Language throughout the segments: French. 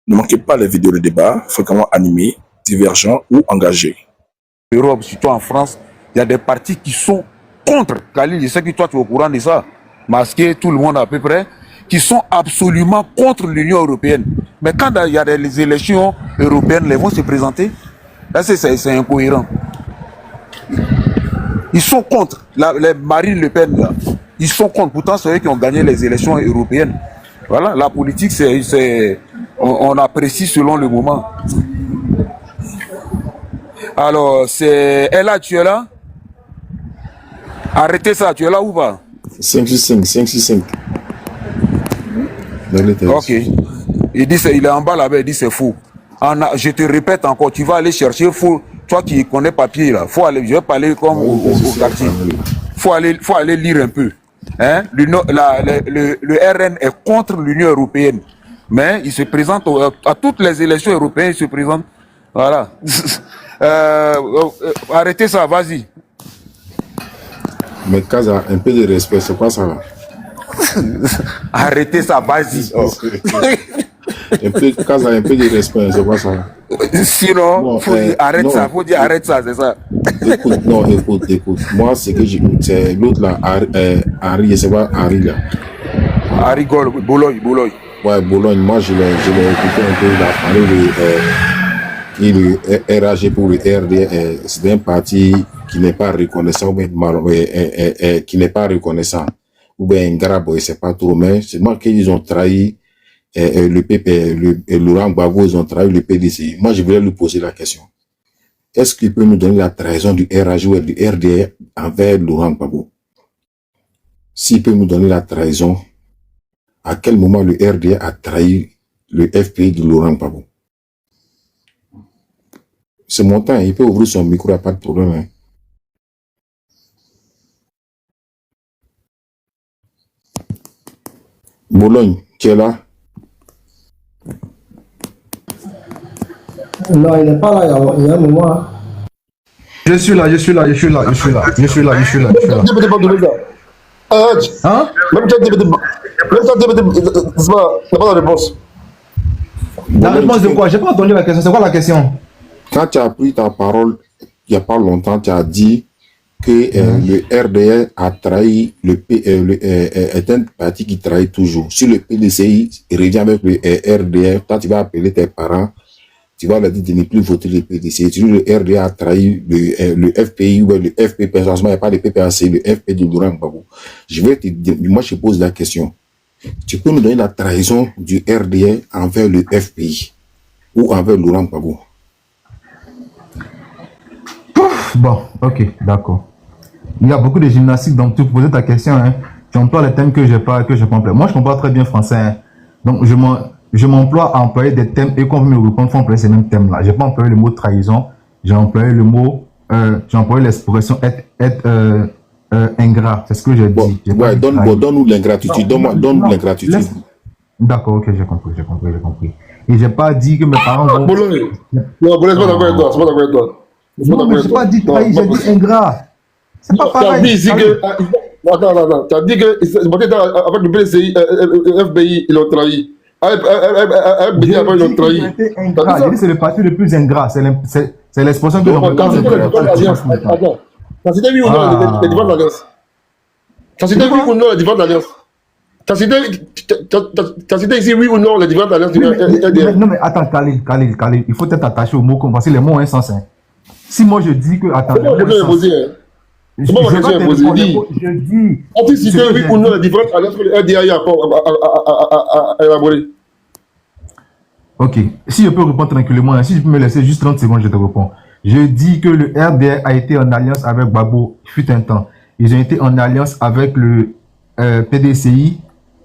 Ne manquez pas les vidéos de débat fréquemment animés, divergents ou engagés. Europe, surtout en France, il y a des partis qui sont contre. Khalil, je sais que toi tu es au courant de ça. Masqué, tout le monde à peu près, qui sont absolument contre l'Union européenne. Mais quand il y a des élections européennes, les vont se présenter. Là, c'est incohérent. Ils sont contre. Les Marine Le Pen, là, ils sont contre. Pourtant, c'est eux qui ont gagné les élections européennes. Voilà, la politique, on apprécie selon le moment. Alors, c'est Ella, tu es là? Arrêtez ça, tu es là ou pas? 565. Ok. Il dit, il est en bas là-bas, il dit c'est faux. Je te répète encore, tu vas aller chercher, toi qui connais papier là, faut aller, je vais parler comme au quartier. Faut aller lire un peu. Hein? Le RN est contre l'Union européenne. Mais il se présente à toutes les élections européennes, il se présente. Voilà. Arrêtez ça, vas-y. Mais Kaza, un peu de respect, c'est quoi ça là? Arrêtez ça, vas-y. Kaza, un peu de respect, c'est quoi ça? Sinon, non, faut dire arrête non, ça, faut dire arrête ça, c'est ça. Écoute. Moi, c'est que c'est l'autre là, Harry, c'est pas Harry là. Harry Bologne. Ouais, Bologne, moi je l'ai écouté un peu, il a parlé le RAG pour le RD, c'est un parti qui n'est pas reconnaissant, qui n'est pas reconnaissant. Ou bien Ngarabo, c'est pas trop, mais c'est moi qu'ils ont trahi le PP, Laurent Gbagbo, ils ont trahi le PDC. Moi, je voulais lui poser la question. Est-ce qu'il peut nous donner la trahison du RAG ou du RDR envers Laurent Gbagbo? S'il peut nous donner la trahison, à quel moment le RDR a trahi le FPI de Laurent Gbagbo? C'est mon temps, il peut ouvrir son micro, il n'y a pas de problème. Hein. Bologne, tu es là? Non, il n'est pas là, il y a un moment. Je suis là. Hein? Même tu n'a pas de réponse. La réponse de quoi? J'ai pas entendu la question. C'est quoi la question? Quand tu as pris ta parole, il n'y a pas longtemps, tu as dit que le RDR a trahi est un parti qui trahit toujours. Si le PDCI revient avec le RDR, toi tu vas appeler tes parents, tu vas leur dire de ne plus voter le PDCI. Si le RDR a trahi le FPI ou le FP, personnellement, il n'y a pas de PPAC, le FP de Laurent Gbagbo. Moi je pose la question. Tu peux nous donner la trahison du RDR envers le FPI ou envers Laurent Gbagbo? Bon, ok, d'accord. Il y a beaucoup de gymnastique, donc tu posais ta question, hein. Tu emploies les thèmes que je comprends. Moi, je comprends très bien français, hein. Donc, je m'emploie à employer des thèmes et quand vous me répondez, il faut employer ces mêmes thèmes-là. Je n'ai pas employé le mot trahison, j'ai employé le mot, j'ai employé l'expression être ingrat. C'est ce que j'ai dit. Ouais, donne-nous l'ingratitude. Donne-nous l'ingratitude. D'accord, ok, j'ai compris. Et j'ai pas dit que mes parents vont... Bologne, non, Bologne, c'est pas d'accord avec toi. Non, mais je n'ai pas dit trahi, j'ai dit ingrat. C'est pas pareil. Tu as dit ici que... Attends. Tu as dit que avec le PCI, FBI, ils l'ont trahi. FBI, ils l'ont trahi. J'ai dit c'est le parti le plus ingrat. C'est l'expression que l'on peut Attends. Tu as cité oui ou non les différentes alliances? Tu as cité oui ou non les différentes alliances? Tu as cité ici oui ou non les différentes alliances du RDR? Non, mais attends, Khalil, il faut être attaché aux mots parce que les mots ont un sens. Hein. Si moi je dis que. Attends, c'est pas ma question imposée. C'est pas ma question imposée. Je dis. As-tu cité oui ou non les différentes alliances que le RDA a élaborées? Ok. Si je peux répondre tranquillement, hein, si je peux me laisser juste 30 secondes, je te réponds. Je dis que le RDR a été en alliance avec Gbagbo, fut un temps. Ils ont été en alliance avec le PDCI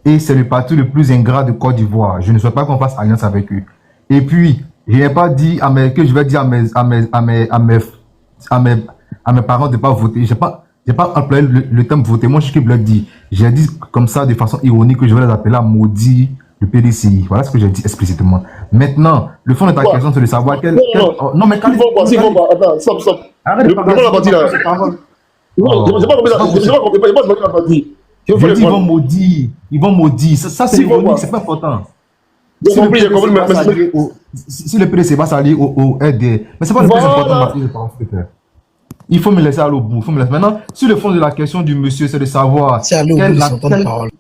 et c'est le parti le plus ingrat de Côte d'Ivoire. Je ne souhaite pas qu'on fasse alliance avec eux. Et puis, je n'ai pas dit que je vais dire à mes parents de ne pas voter. Je n'ai pas employé le terme voter. Moi, je suis le dit. J'ai dit comme ça de façon ironique que je vais les appeler à maudit le PDCI. Voilà ce que j'ai dit explicitement. Maintenant, le fond de ta question, c'est de savoir non, mais quand il faut pas. Attends, stop. Arrête de parler la partie là. Non, je n'ai pas compris ça. Je n'ai pas compris la partie. Ils vont maudire. Ça c'est ironique, c'est pas important. J'ai compris, j'ai compris. Si le PDC va s'allier au RDR, mais c'est pas le plus important de ma frère. Il faut me laisser aller au bout. Maintenant, sur le fond de la question du monsieur, c'est de savoir. C'est aller au bout de son temps de parole.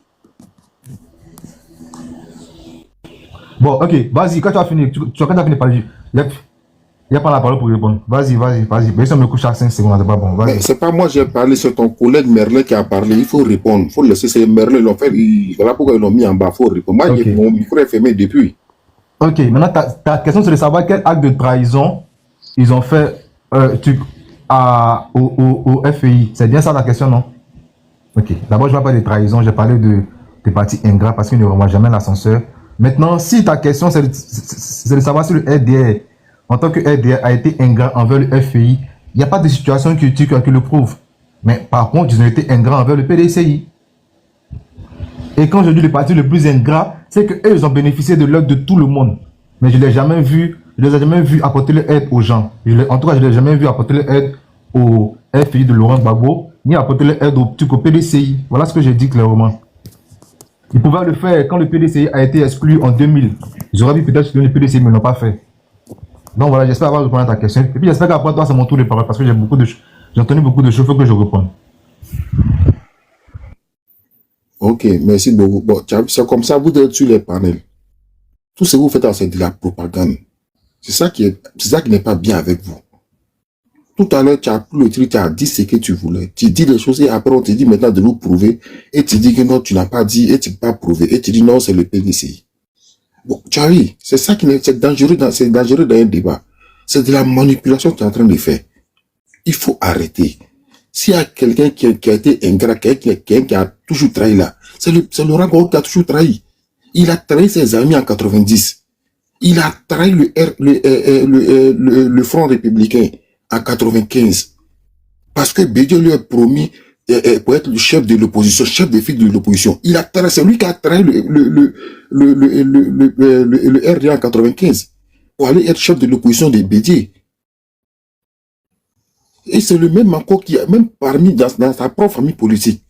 Bon, ok, vas-y, quand tu as fini, quand tu as fini par dire, il n'y a pas la parole pour répondre. Vas-y. Mais ça me couche chaque 5 secondes, c'est pas bon. Mais c'est pas moi qui ai parlé, c'est ton collègue Merlin qui a parlé. Il faut répondre. Il faut laisser ces Merlin l'ont fait. Voilà pourquoi ils l'ont mis en bas. Il faut répondre. Moi, mon micro est fermé depuis. Ok, maintenant, ta question, c'est de savoir quel acte de trahison ils ont fait au FEI. C'est bien ça la question, non? Ok, d'abord, je ne vais pas de trahison, j'ai parlé de partis ingrats parce qu'ils ne revoient jamais l'ascenseur. Maintenant, si ta question, c'est de savoir si le RDR, en tant que RDR, a été ingrat envers le FEI, il n'y a pas de situation qui le prouve. Mais par contre, ils ont été ingrats envers le PDCI. Et quand je dis le parti le plus ingrat, c'est qu'eux, ils ont bénéficié de l'aide de tout le monde. Mais je ne les ai jamais vus apporter l'aide aux gens. En tout cas, je ne les ai jamais vus apporter l'aide au FEI de Laurent Gbagbo, ni apporter l'aide au PDCI. Voilà ce que j'ai dit clairement. Ils pouvaient le faire quand le PDCI a été exclu en 2000. Ils auraient pu peut-être soutenir le PDCI, mais ils ne l'ont pas fait. Donc voilà, j'espère avoir répondu à ta question. Et puis j'espère qu'après toi, c'est mon tour de parole parce que j'ai entendu beaucoup de choses, il faut que je réponde. Ok, merci beaucoup. Bon, c'est comme ça, vous êtes sur les panels. Tout ce que vous faites, c'est de la propagande. C'est ça qui n'est pas bien avec vous. Tout à l'heure, tu as pris le truc, tu as dit ce que tu voulais. Tu dis des choses et après on te dit maintenant de nous prouver. Et tu dis que non, tu n'as pas dit et tu n'as pas prouvé. Et tu dis non, c'est le PDCI. Bon, tu as vu, c'est ça qui est dangereux dans un débat. C'est de la manipulation que tu es en train de faire. Il faut arrêter. S'il y a quelqu'un qui a été ingrat, quelqu'un qui a toujours trahi là, c'est Laurent Gbagbo qui a toujours trahi. Il a trahi ses amis en 90. Il a trahi le Front républicain en 95. Parce que Bédié lui a promis pour être le chef de l'opposition, chef des filles de l'opposition. C'est lui qui a trahi le RDA en 95 pour aller être chef de l'opposition de Bédié. Et c'est le même encore qui a, même parmi dans sa propre famille politique.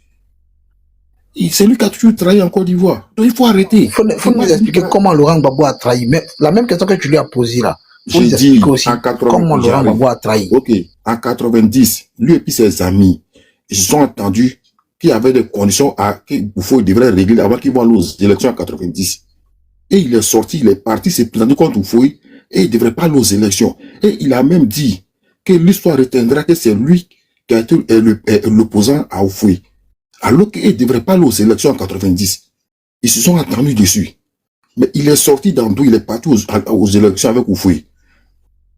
C'est lui qui a toujours trahi en Côte d'Ivoire. Donc il faut arrêter. Il faut nous expliquer comment Laurent Gbagbo a trahi. Mais la même question que tu lui as posée là. J'ai dit aussi en 80, comment Laurent Gbagbo a trahi. Ok, en 90, lui et puis ses amis, ils se sont entendus qu'il y avait des conditions qu'il devrait régler avant qu'ils vont aller aux élections en 90. Et il est sorti, il est parti, s'est présenté contre Oufoui et il ne devrait pas aller aux élections. Et il a même dit que l'histoire retiendra que c'est lui qui a été l'opposant à Oufoui. Alors qu'il ne devrait pas aller aux élections en 90. Ils se sont entendus dessus. Mais il est sorti d'Andou, il est parti aux élections avec Oufoui.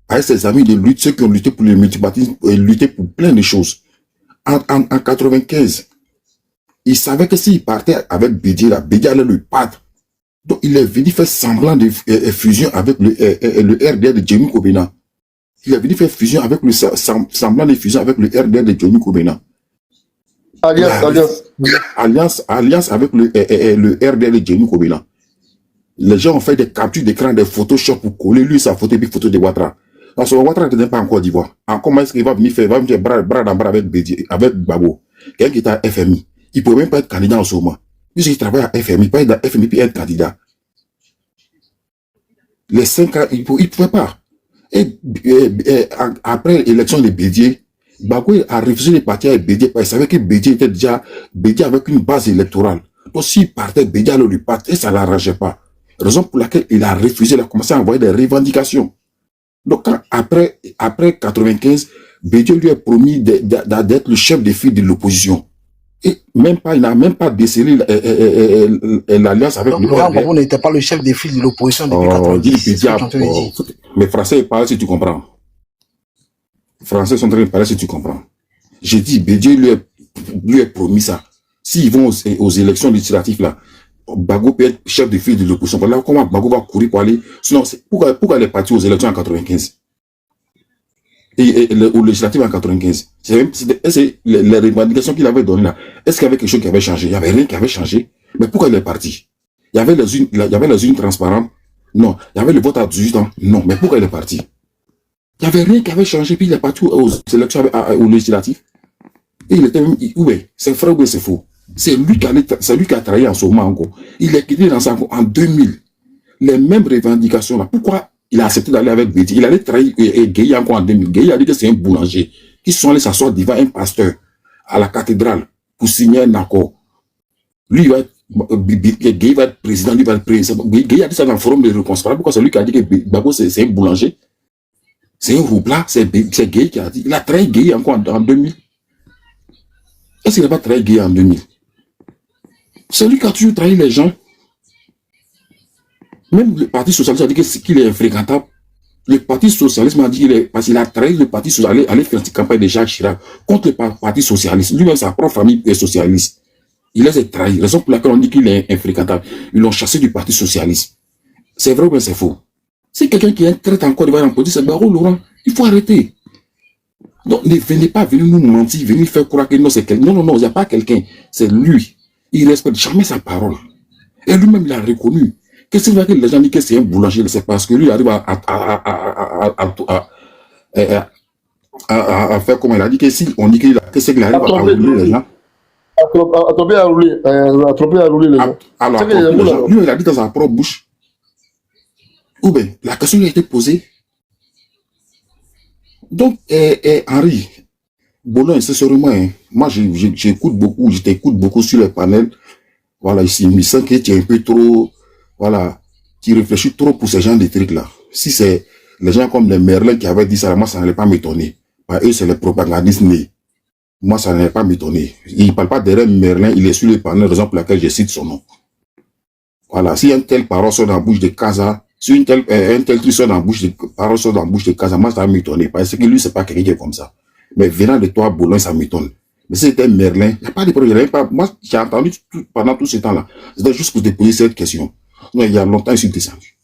Avec ses amis de lutte, ceux qui ont lutté pour le multipartisme, lutté pour plein de choses. En 95, il savait que s'il partait avec Bédié, Bédié allait le battre. Donc il est venu faire semblant de fusion avec le RDR de Djemou Kobena. Il est venu faire fusion avec semblant de fusion avec le RDR de Djemou Kobena. Alliance avec le RDR de Djemou Kobena. Les gens ont fait des captures d'écran, des Photoshop pour coller lui sa photo et puis photo de Ouattara. Parce que Ouattara n'était pas en Côte d'Ivoire. Comment est-ce qu'il va venir faire bras dans bras avec Gbagbo, quelqu'un qui est à FMI. Il ne pouvait même pas être candidat en ce moment. Puisqu'il travaille à FMI, pas être à FMI puis être candidat. Les 5 ans, il ne pouvait pas. Et après l'élection de Bédié, Gbagbo a refusé de partir avec Bédié parce qu'il savait que Bédié était déjà avec une base électorale. Donc s'il partait, Bédié allait lui battre et ça ne l'arrangeait pas. Raison pour laquelle il a refusé, il a commencé à envoyer des revendications. Donc après 95, Bédié lui a promis d'être le chef des filles de l'opposition. Et il n'a même pas décelé l'alliance avec le Laurent Gbagbo n'était pas le chef des filles de l'opposition depuis 96. Mais Français parlent si tu comprends. Français sont en train de parler si tu comprends. J'ai dit, Bédié lui a promis ça. S'ils vont aux élections législatives là, Gbagbo peut être chef de file de l'opposition. Voilà comment Gbagbo va courir pour aller. Sinon, pourquoi elle est partie aux élections en 95 et aux législatives en 95. C'est les revendications qu'il avait données là. Est-ce qu'il y avait quelque chose qui avait changé? Il n'y avait rien qui avait changé. Mais pourquoi elle est partie? Il y avait les unes transparentes? Non. Il y avait le vote à 18 ans? Non. Mais pourquoi elle est partie? Il n'y avait rien qui avait changé. Puis il est parti aux élections aux législatives. Et il était même. Oui, c'est vrai ou c'est faux? C'est lui qui a trahi en ce moment encore. Il est quitté dans ça en 2000. les mêmes revendications là. Pourquoi il a accepté d'aller avec Bédi? Il allait trahir Gueye encore en 2000. Gueye a dit que c'est un boulanger. Qui sont allés s'asseoir devant un pasteur à la cathédrale pour signer un accord. Lui, Gueye va être président, lui va être président. Gueye a dit ça dans le forum de réconciliation. Pourquoi c'est lui qui a dit que Gbagbo c'est un boulanger? C'est un roupla, c'est Gueye qui a dit. Il a trahi Gueye encore en 2000. Est-ce qu'il n'a pas trahi Gueye en 2000? C'est lui qui a toujours trahi les gens. Même le Parti Socialiste a dit qu'il est infréquentable. Le Parti Socialiste m'a dit parce qu'il a trahi le Parti Socialiste, aller faire une campagne de Jacques Chirac contre le Parti Socialiste. Lui-même, sa propre famille est socialiste. Il les a trahis. Raison pour laquelle on dit qu'il est infréquentable. Ils l'ont chassé du Parti Socialiste. C'est vrai ou bien c'est faux? C'est quelqu'un qui est traite encore devant en politique, c'est Barreau Laurent. Il faut arrêter. Donc, ne venez pas venir nous mentir, venir faire croire que non, c'est quelqu'un. Non, il n'y a pas quelqu'un. C'est lui. Il ne respecte jamais sa parole. Et lui-même, il a reconnu. Qu'est-ce que les gens disent que c'est un boulanger? C'est parce que lui arrive à faire comme il a dit que si on dit qu'il arrive à rouler les gens. À tromper à rouler les gens. Alors, lui, il a dit dans sa propre bouche. Ou bien, la question lui a été posée. Donc, Henri, Bologne, sincèrement, moi, j'écoute beaucoup, je t'écoute beaucoup sur les panels. Voilà, ici, il me semble que tu es un peu trop. Voilà, tu réfléchis trop pour ces gens de trucs-là. Si c'est les gens comme les Merlin qui avaient dit ça, moi, ça n'allait pas m'étonner. Eux, c'est les propagandistes nés. Moi, ça n'allait pas m'étonner. Il ne parle pas derrière Merlin, il est sur les panels, raison pour laquelle je cite son nom. Voilà, si un tel parole sort dans la bouche de Kaza, si un tel truc sort dans la bouche de parole sort dans la bouche de Kaza, moi, ça va m'étonner. Parce que lui, c'est pas quelqu'un qui est comme ça. Mais venant de toi, Boulogne, ça m'étonne. Mais si c'était Merlin, il n'y a pas de problème. Moi, j'ai entendu pendant tout ce temps-là. C'était juste pour te poser cette question. Non, il y a longtemps, je suis descendu.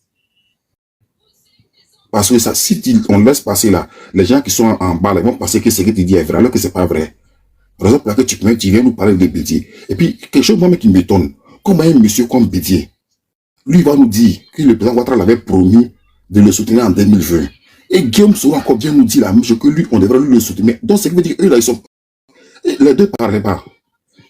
Parce que ça, si on laisse passer là, les gens qui sont en bas, là, ils vont penser que ce que tu dis est vrai, alors que c'est pas vrai. Par exemple, là, que tu viens nous parler de Bédier. Et puis, quelque chose moi qui m'étonne. Comment un monsieur comme Bédier, lui, il va nous dire que le président Ouattara l'avait promis de le soutenir en 2020. Et Guillaume Soro encore bien nous dit la même chose que lui, on devrait lui le soutenir. Donc, ce qui veut dire eux là, ils sont. Les deux ne parlaient pas.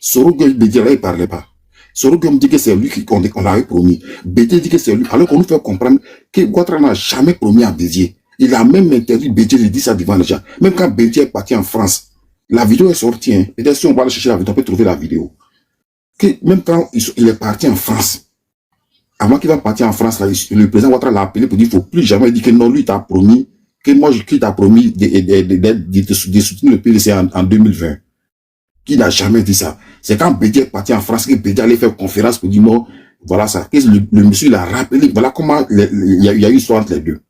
Soro Bédier là, il ne parlait pas. Soro me dit que c'est lui qu'on l'avait promis. Bédier dit que c'est lui. Alors qu'on nous fait comprendre que Ouattara n'a jamais promis à Bédier. Il a même interdit Bédier de dire ça devant les gens. Même quand Bédier est parti en France, la vidéo est sortie. Hein. Peut-être si on va aller chercher la vidéo, on peut trouver la vidéo. Que même quand il est parti en France, avant qu'il va partir en France, là, le président Ouattara l'a appelé pour dire qu'il ne faut plus jamais dire que non, lui t'a promis, que moi, qui t'a promis de soutenir le PDC en 2020. Qui n'a jamais dit ça. C'est quand Bédier est parti en France que Bédier allait faire une conférence pour dire non, voilà ça. Le monsieur l'a rappelé, voilà comment il y a eu une histoire entre les deux.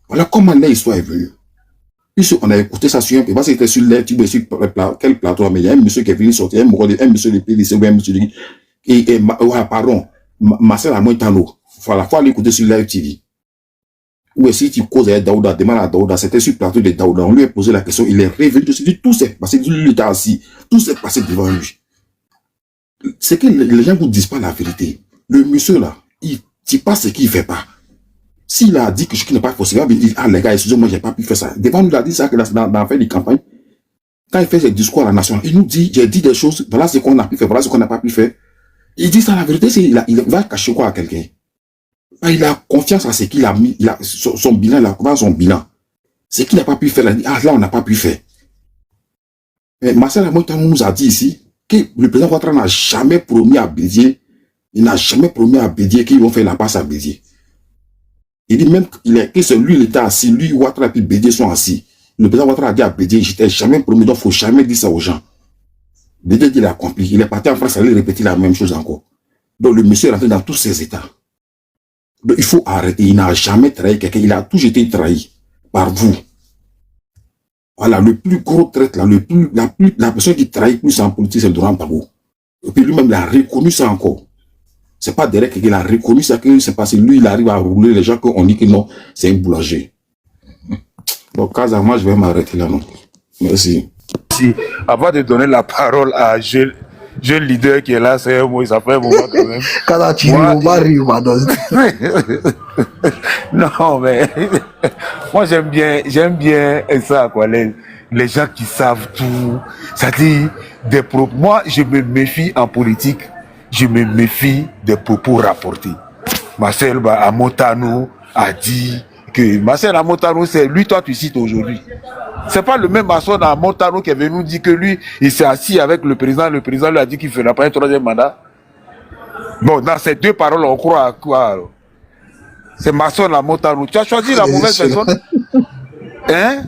Voilà comment l'histoire est venue. Puis on a écouté ça sur un peu, parce que c'était sur l'air, tu sais quel plateau, mais il y a un monsieur qui est venu sortir, un monsieur de PDC, ou un monsieur de... pardon, Marcel Amointano. Voilà, il faut aller écouter sur l'air TV. Ou si tu causes avec Daouda, demande à Daouda, c'était sur le plateau de Daouda, on lui a posé la question, il est revenu, il s'est dit, tout s'est passé, lui était assis, tout s'est passé devant lui. C'est que les gens ne vous disent pas la vérité. Le monsieur là, il ne dit pas ce qu'il ne fait pas. S'il a dit que ce qui n'est pas possible, il dit, ah les gars, excusez-moi, j'ai pas pu faire ça. Devant nous, il a dit ça que dans la fin de campagne, quand il fait ses discours à la nation, il nous dit, j'ai dit des choses, voilà ce qu'on a pu faire, voilà ce qu'on n'a pas pu faire. Il dit ça, la vérité, c'est il va cacher quoi à quelqu'un? Il a confiance à ce qu'il a mis, son bilan, il a confiance à son bilan. Ce qu'il n'a pas pu faire, il a dit, ah là, on n'a pas pu faire. Mais Marcel Amointano nous a dit ici que le président Ouattara n'a jamais promis à Bédier, il n'a jamais promis à Bédier qu'ils vont faire la passe à Bédier. Il dit même que c'est lui, il était assis, lui, Ouattara et puis Bédier sont assis. Le président Ouattara a dit à Bédier, je t'ai jamais promis, donc il ne faut jamais dire ça aux gens. Bédier dit, il a accompli. Il est parti en France, il allait répéter la même chose encore. Donc le monsieur est rentré dans tous ses états. Donc, il faut arrêter. Il n'a jamais trahi quelqu'un. Il a toujours été trahi par vous. Voilà, le plus gros traite, là, la personne qui trahit plus en politique, c'est le Laurent Gbagbo. Et puis lui-même, il a reconnu ça encore. C'est pas derrière qu'il a reconnu ça que c'est parce que lui, il arrive à rouler les gens qu'on dit que non, c'est un boulanger. Donc, moi, je vais m'arrêter là, non. Merci. Avant de donner la parole à jeune leader qui est là, c'est un mot, ça fait un moment quand même. Quand tu rires, non, mais moi j'aime bien ça, quoi. Les gens qui savent tout. C'est-à-dire des propos. Moi, je me méfie en politique, je me méfie des propos rapportés. Marcel Amotano a dit que Marcel Amotano, c'est lui, toi, tu cites aujourd'hui. C'est pas le même Marcel Amotano qui est venu nous dire que lui, il s'est assis avec le président lui a dit qu'il ne fera pas un troisième mandat. Bon, dans ces deux paroles, on croit à quoi alors? C'est Marcel Amotano. Tu as choisi la mauvaise personne. Hein?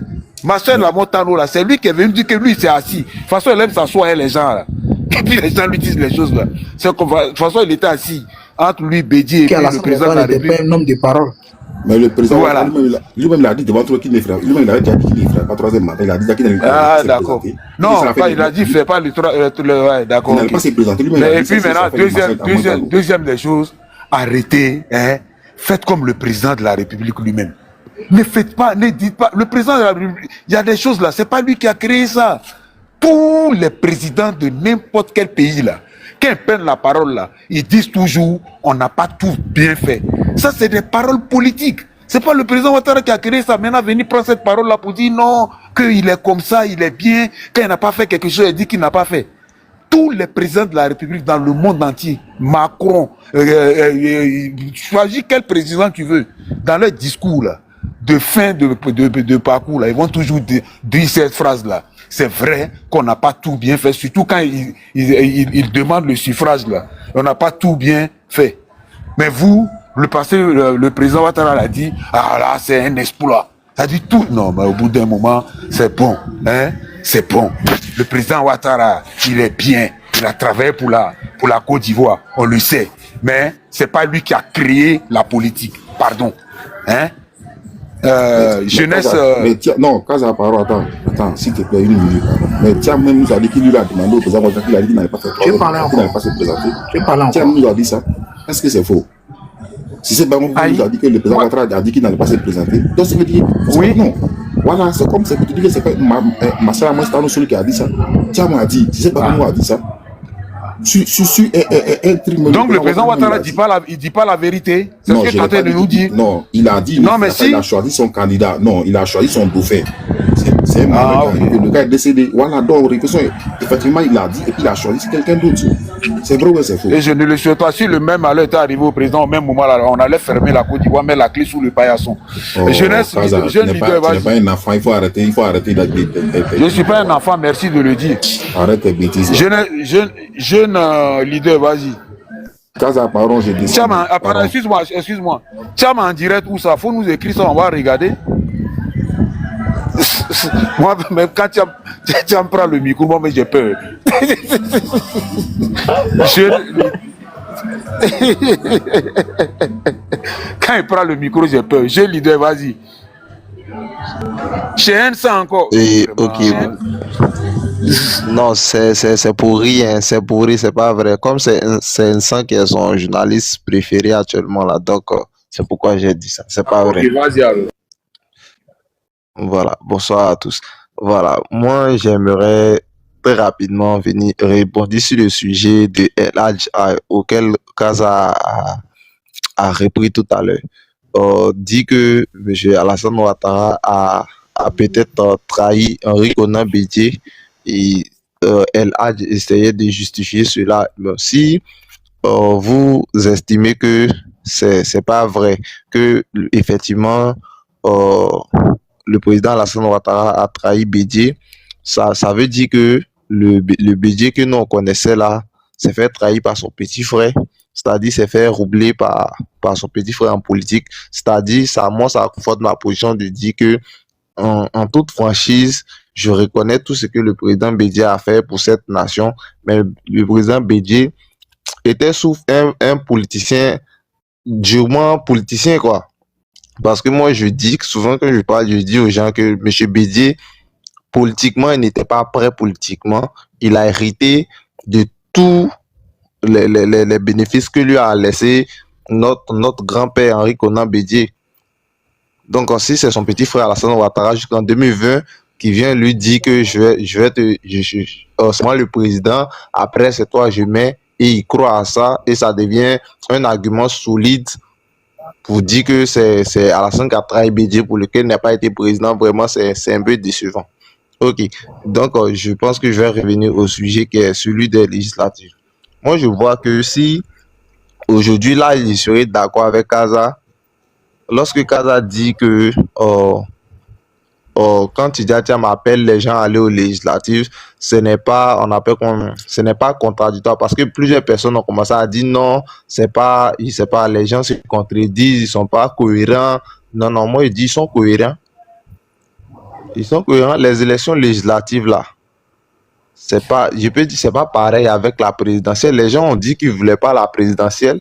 Marcel Amotano, là, c'est lui qui est venu dire que lui, il s'est assis. De toute façon, il aime s'asseoir avec les gens, là. Et puis les gens lui disent les choses, là. C'est comme, de toute façon, il était assis entre lui, Bédier, et puis le président de la République. n'était pas un homme de parole. Mais le président, voilà. lui-même l'a dit devant toi qu'il ne fera. Lui-même, il a déjà dit qu'il ne fera pas troisième mandat. Il a dit qu'il n'allait pas se d'accord. présenter. Non, pas, il a dit qu'il ne fait pas ouais, d'accord. Il n'allait pas se présenter. Et puis maintenant, deuxième des choses, arrêtez, hein, faites comme le président de la République lui-même. Ne faites pas, ne dites pas, le président de la République, il y a des choses là, c'est pas lui qui a créé ça. Tous les présidents de n'importe quel pays là, quand ils prennent la parole là, ils disent toujours, on n'a pas tout bien fait. Ça, c'est des paroles politiques. C'est pas le président Ouattara qui a créé ça. Maintenant, venir prendre cette parole là pour dire non, qu'il est comme ça, il est bien. Quand il n'a pas fait quelque chose, il dit qu'il n'a pas fait. Tous les présidents de la République dans le monde entier, Macron, choisis quel président tu veux, dans leur discours là, de fin de parcours là, ils vont toujours dire cette phrase là. C'est vrai qu'on n'a pas tout bien fait, surtout quand ils demandent le suffrage là. On n'a pas tout bien fait. Mais vous, le président Ouattara l'a dit, ah là, c'est un exploit. Ça dit tout. Non, mais au bout d'un moment, c'est bon. Hein? C'est bon. Le président Ouattara, il est bien. Il a travaillé pour la Côte d'Ivoire. On le sait. Mais c'est pas lui qui a créé la politique. Pardon. Hein? Jeunesse. Non, Kaza Paro, attends, s'il te plaît, une minute. Mais Tiam même nous a dit qu'il lui a demandé au président Ouattara qu'il a dit qu'il n'allait pas faire. Je parlais encore. Qu'il n'allait pas se présenter. Je parlais encore. Tiam nous a dit ça. Est-ce que c'est faux? Si c'est Bamou qui nous a dit que le président Ouattara a dit qu'il n'allait pas se présenter, donc ça veut dire oui. Non. Voilà, c'est comme c'est pour te dire que c'est pas Marcel Amotano celui qui a dit ça. Tiam a dit, si c'est Bamou a dit ça. Donc le président Ouattara il dit pas la vérité. C'est ce que tu es en train de nous dire. Non, il a dit. Non, mais si. Il a choisi son candidat. Non, il a choisi son dauphin. C'est le gars est décédé. Voilà, donc effectivement il a dit et puis il a choisi quelqu'un d'autre. C'est vrai ou c'est faux? Et je ne le souhaite pas. Si le même malheur était arrivé au président au même moment, là, on allait fermer la Côte d'Ivoire, mettre la clé sous le paillasson. Jeunesse, jeune leader, tu n'es pas un enfant, il faut arrêter Je ne suis pas un enfant, merci de le dire. Arrête tes bêtises. Jeune leader, vas-y. Casa, pardon, j'ai dit. Excuse-moi. Tiens, en direct où ça? Faut nous écrire ça, on va regarder. Moi, même quand tu me prends le micro, moi, mais j'ai peur. Quand il prend le micro, j'ai peur. J'ai leader, vas-y. Chien, ça encore. Ok. Non, c'est pour rien, c'est pas vrai. Comme c'est un sang qui est son journaliste préféré actuellement là, donc c'est pourquoi j'ai dit ça. C'est pas vrai. Vas-y alors. Voilà, bonsoir à tous. Voilà, moi j'aimerais très rapidement venir répondre sur le sujet de El Hadj auquel Kaza a repris tout à l'heure. Dit que M. Alassane Ouattara a peut-être trahi Henri Konan Bédié et El Hadj essayait de justifier cela. Mais si vous estimez que c'est pas vrai, que effectivement le président Alassane Ouattara a trahi Bédié, ça veut dire que le Bédié que nous on connaissait là s'est fait trahir par son petit frère, c'est-à-dire s'est fait roubler par son petit frère en politique. C'est-à-dire, moi ça conforte ma position de dire que en toute franchise, je reconnais tout ce que le président Bédié a fait pour cette nation, mais le président Bédié était sous un politicien, durement politicien quoi. Parce que moi, je dis que souvent quand je parle, je dis aux gens que M. Bédié, politiquement, il n'était pas prêt politiquement. Il a hérité de tous les bénéfices que lui a laissé notre grand-père Henri Konan Bédié. Donc, aussi, c'est son petit frère Alassane Ouattara jusqu'en 2020 qui vient lui dire que c'est moi le président, après c'est toi je mets, et il croit à ça, et ça devient un argument solide pour dire que c'est Alassane qui a trahi Bédié pour lequel il n'a pas été président. Vraiment, c'est un peu décevant. Ok, donc je pense que je vais revenir au sujet qui est celui des législatives. Moi, je vois que si aujourd'hui, là, je serais d'accord avec Kaza. Lorsque Kaza dit que quand Tidjara m'appelle les gens à aller aux législatives, ce n'est pas contradictoire parce que plusieurs personnes ont commencé à dire non, c'est pas, les gens se contredisent, ils sont pas cohérents. Non, moi je dis ils sont cohérents. Ils sont cohérents. Les élections législatives là, je peux dire c'est pas pareil avec la présidentielle. Les gens ont dit qu'ils voulaient pas la présidentielle.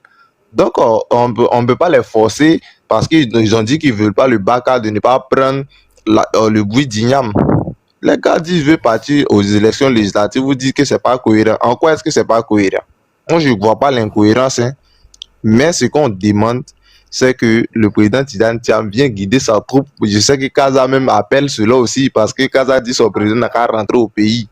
Donc, on peut pas les forcer parce qu'ils ont dit qu'ils veulent pas le BACA de ne pas prendre le bruit d'Ignam. Les gars disent qu'ils veulent partir aux élections législatives. Vous dites que c'est pas cohérent. En quoi est-ce que c'est pas cohérent? Moi, je ne vois pas l'incohérence. Hein. Mais ce qu'on demande, c'est que le président Tidjara Thiam vienne guider sa troupe. Je sais que Kaza même appelle cela aussi parce que Kaza dit son président n'a qu'à rentrer au pays.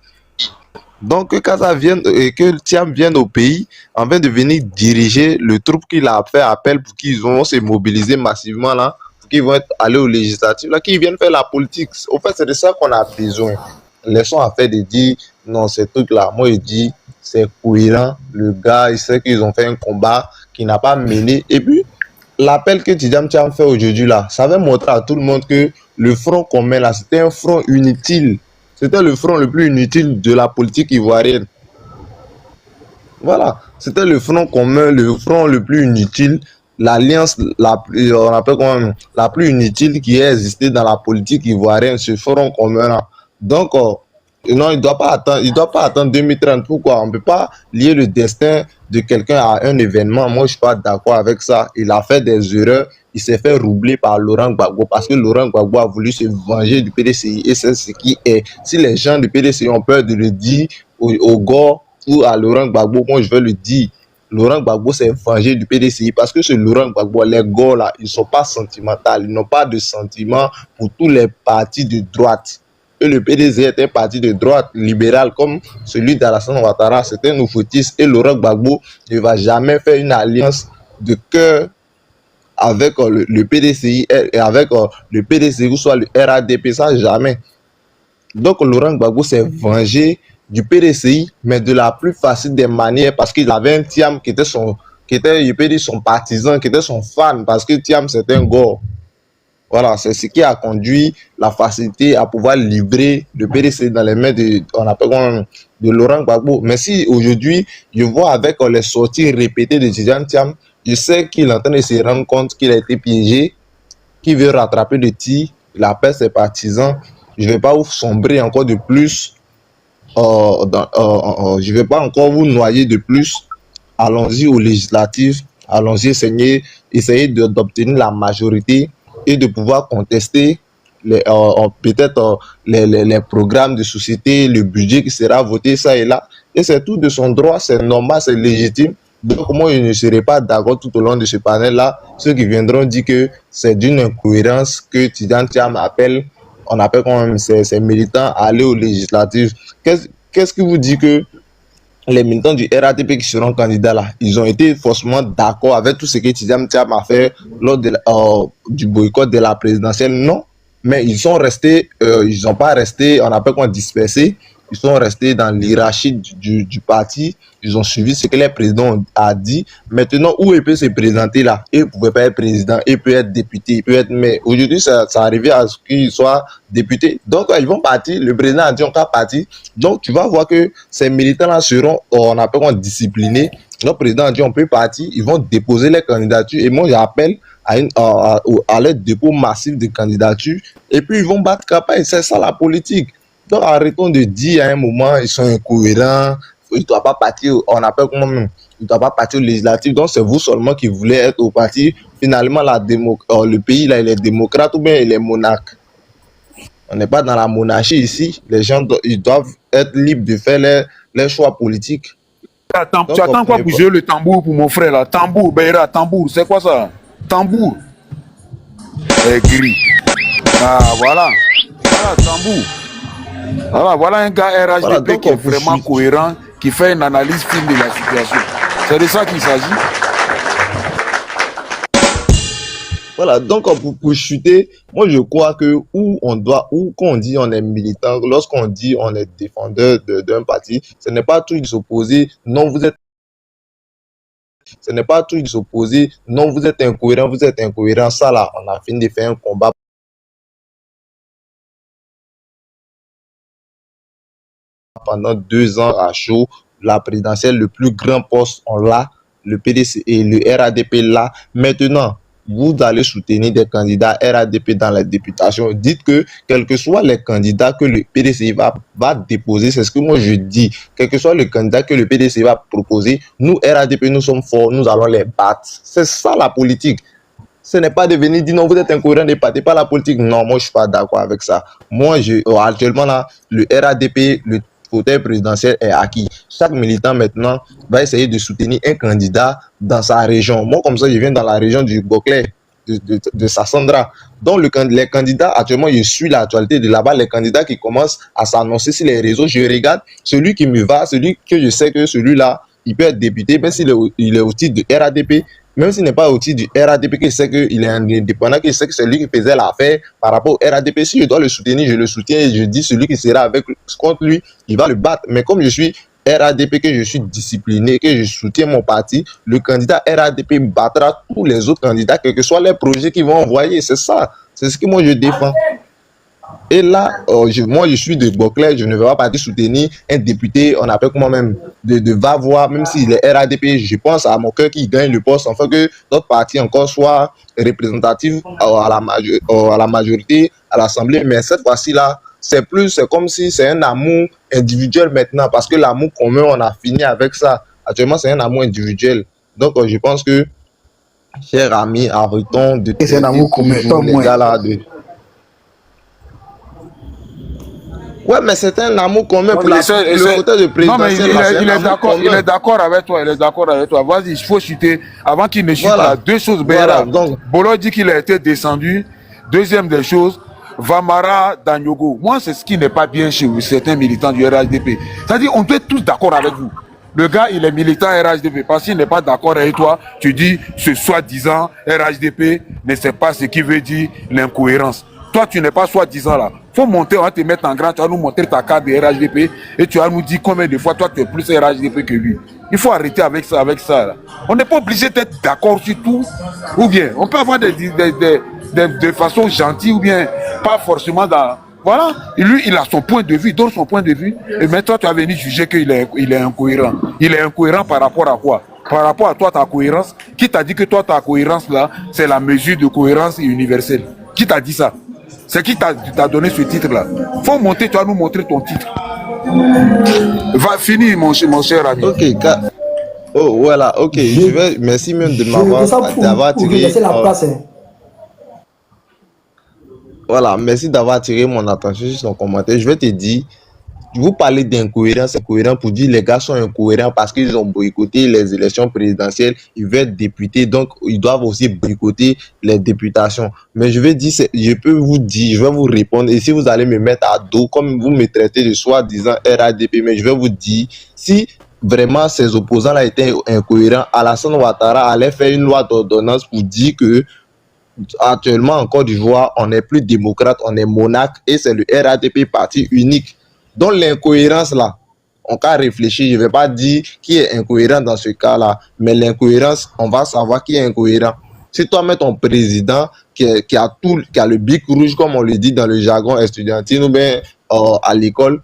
Donc que Kaza vienne et que Thiam vienne au pays afin de venir diriger le troupe qu'il a fait appel pour qu'ils vont se mobiliser massivement là, pour qu'ils vont aller aux législatives là, qu'ils viennent faire la politique. Au fait, c'est de ça qu'on a besoin. Laissons à faire de dire non, ces trucs là. Moi je dis c'est cohérent. Le gars, il sait qu'ils ont fait un combat qui n'a pas mené. Et puis l'appel que Tidjara Thiam fait aujourd'hui là, ça va montrer à tout le monde que le front commun là, c'était un front inutile. C'était le front le plus inutile de la politique ivoirienne. Voilà, c'était le front commun, le front le plus inutile, l'alliance la plus inutile qui a existé dans la politique ivoirienne, ce front commun-là. Donc, non, il ne doit pas attendre 2030. Pourquoi? On ne peut pas lier le destin de quelqu'un à un événement. Moi, je ne suis pas d'accord avec ça. Il a fait des erreurs. Il s'est fait roubler par Laurent Gbagbo parce que Laurent Gbagbo a voulu se venger du PDCI et c'est ce qui est. Si les gens du PDCI ont peur de le dire au gars ou à Laurent Gbagbo, moi je vais le dire. Laurent Gbagbo s'est vengé du PDCI parce que ce Laurent Gbagbo, les gars là, ils ne sont pas sentimentaux, ils n'ont pas de sentiments pour tous les partis de droite. Et le PDCI est un parti de droite libéral comme celui d'Alassane Ouattara, c'est un nouveautiste et Laurent Gbagbo ne va jamais faire une alliance de cœur avec le PDCI et avec le PDCI ou soit le RADP, ça jamais. Donc Laurent Gbagbo s'est vengé du PDCI, mais de la plus facile des manières parce qu'il avait un Thiam qui était je peux dire son partisan, qui était son fan, parce que Thiam c'est un gars. Voilà, c'est ce qui a conduit la facilité à pouvoir livrer le PDCI dans les mains de Laurent Gbagbo. Mais si aujourd'hui, je vois avec les sorties répétées de Tidjara Thiam, je sais qu'il est en train de se rendre compte qu'il a été piégé, qu'il veut rattraper le tir, il appelle ses partisans. Je ne vais pas vous sombrer encore de plus, je ne vais pas encore vous noyer de plus. Allons-y aux législatives, allons-y essayer d'obtenir la majorité et de pouvoir contester peut-être les programmes de société, le budget qui sera voté ça et là. Et c'est tout de son droit, c'est normal, c'est légitime. Donc moi, je ne serai pas d'accord tout au long de ce panel-là. Ceux qui viendront dire que c'est d'une incohérence que Tidjara Thiam on appelle quand même ces militants à aller aux législatives. Qu'est-ce qui vous dit que les militants du RATP qui seront candidats là, ils ont été forcément d'accord avec tout ce que Tidjara Thiam a fait lors du boycott de la présidentielle? Non, mais ils sont restés, ils n'ont pas resté, on appelle quoi, dispersés. Ils sont restés dans l'hierarchie du parti. Ils ont suivi ce que le président a dit. Maintenant, où il peut se présenter là? Il ne pouvait pas être président, il peut être député, il peut être maire. Aujourd'hui, ça arrivait à ce qu'il soit député. Donc, ils vont partir. Le président a dit on va partir. Donc, tu vas voir que ces militants-là seront, on appelle quoi, disciplinés. Le président a dit on peut partir. Ils vont déposer les candidatures. Et moi, j'appelle à leur dépôt massif de candidatures. Et puis, ils vont battre campagne. C'est ça la politique. Donc, arrêtons de dire à un moment, ils sont incohérents, il ne doit pas partir, on appelle comment même, il ne doit pas partir aux législatives. Donc, c'est vous seulement qui voulez être au parti. Finalement, le pays, là, il est démocrate ou bien il est monarque. On n'est pas dans la monarchie ici. Les gens, ils doivent être libres de faire leurs choix politiques. Attends, tu attends quoi pour jouer le tambour pour mon frère là? Tambour, Beira, tambour, c'est quoi ça? Tambour. Gris. Ah, voilà. Voilà, tambour. Voilà un gars RHDP qui est vraiment cohérent, qui fait une analyse fine de la situation. C'est de ça qu'il s'agit. Voilà, donc pour chuter, moi je crois que quand on dit on est militant, lorsqu'on dit on est défendeur d'un parti, ce n'est pas tout de s'opposer. Non, vous êtes Ce n'est pas tout de s'opposer. Non, vous êtes incohérent, vous êtes incohérent. Ça là, on a fini de faire un combat pendant 2 ans à chaud. La présidentielle, le plus grand poste, on l'a. Le PDC et le RADP là. Maintenant, vous allez soutenir des candidats RADP dans la députation. Dites que, quels que soient les candidats que le PDC va déposer, c'est ce que moi je dis, quel que soit le candidat que le PDC va proposer, nous, RADP, nous sommes forts, nous allons les battre. C'est ça la politique. Ce n'est pas de venir dire non, vous êtes incohérent, ne partez pas la politique. Non, moi je suis pas d'accord avec ça. Moi, actuellement là, le RADP, le fauteuil présidentiel est acquis. Chaque militant maintenant va essayer de soutenir un candidat dans sa région. Moi, comme ça, je viens dans la région du Boclé, de Sassandra. Donc, les candidats, actuellement, je suis l'actualité de là-bas, les candidats qui commencent à s'annoncer sur les réseaux, je regarde celui qui me va, celui que je sais que celui-là, il peut être député, même s'il est au titre de RADP, même s'il n'est pas au titre du RADP, qui sait qu'il est indépendant, qui sait que c'est lui qui faisait l'affaire par rapport au RADP. Si je dois le soutenir, je le soutiens et je dis celui qui sera contre lui, il va le battre. Mais comme je suis RADP, que je suis discipliné, que je soutiens mon parti, le candidat RADP battra tous les autres candidats, quels que soient les projets qu'ils vont envoyer. C'est ça. C'est ce que moi je défends. Et là, moi, je suis de Boclé, je ne vais pas partir soutenir un député, on appelle moi-même, de va voir, même s'il est RADP, je pense à mon cœur qui gagne le poste, afin que notre parti encore soit représentatif à la majorité, à l'Assemblée. Mais cette fois-ci-là, c'est comme si c'est un amour individuel maintenant, parce que l'amour commun, on a fini avec ça. Actuellement, c'est un amour individuel. Donc, je pense que, chers amis, arrêtons de... C'est un amour commun, pas les gars là, Ouais, mais c'est un amour commun pour le côté de présidentiel. Non, mais il est d'accord avec toi. Il est d'accord avec toi. Vas-y, il faut citer. Avant qu'il ne chute là, deux choses. Voilà, Bolo dit qu'il a été descendu. Deuxième des choses, Vamara Danyogo. Moi, c'est ce qui n'est pas bien chez certains militants du RHDP. C'est-à-dire, on peut être tous d'accord avec vous. Le gars, il est militant RHDP. Parce qu'il n'est pas d'accord avec toi, tu dis, ce soi-disant RHDP ne sait pas ce qui veut dire l'incohérence. Toi, tu n'es pas soi-disant là. Faut monter, on va te mettre en grand, tu vas nous montrer ta carte de RHDP et tu vas nous dire combien de fois toi tu es plus RHDP que lui. Il faut arrêter avec ça là. On n'est pas obligé d'être d'accord sur tout, ou bien on peut avoir de façon gentille ou bien pas forcément dans... Voilà, et lui il a son point de vue, il donne son point de vue et maintenant tu vas venir juger qu'il est incohérent. Il est incohérent par rapport à quoi? Par rapport à toi, ta cohérence. Qui t'a dit que toi, ta cohérence là, c'est la mesure de cohérence universelle? Qui t'a dit ça? C'est qui t'a donné ce titre-là? Faut monter, tu vas nous montrer ton titre. Va finir, mon cher ami. Ok, oh voilà, ok. Merci même de d'avoir tiré. Voilà, merci d'avoir attiré mon attention sur son commentaire. Je vais te dire, vous parlez d'incohérence, incohérent pour dire les gars sont incohérents parce qu'ils ont boycotté les élections présidentielles, ils veulent être députés, donc ils doivent aussi boycotter les députations. Mais je vais dire, je peux vous dire, je vais vous répondre, et si vous allez me mettre à dos, comme vous me traitez de soi-disant RADP, mais je vais vous dire, si vraiment ces opposants-là étaient incohérents, Alassane Ouattara allait faire une loi d'ordonnance pour dire que actuellement en Côte d'Ivoire, on n'est plus démocrate, on est monarque, et c'est le RADP parti unique. Donc l'incohérence là, on peut réfléchir, je ne vais pas dire qui est incohérent dans ce cas-là, mais l'incohérence, on va savoir qui est incohérent. Si toi mets ton président qui a le bic rouge, comme on le dit dans le jargon estudiantin ou bien à l'école,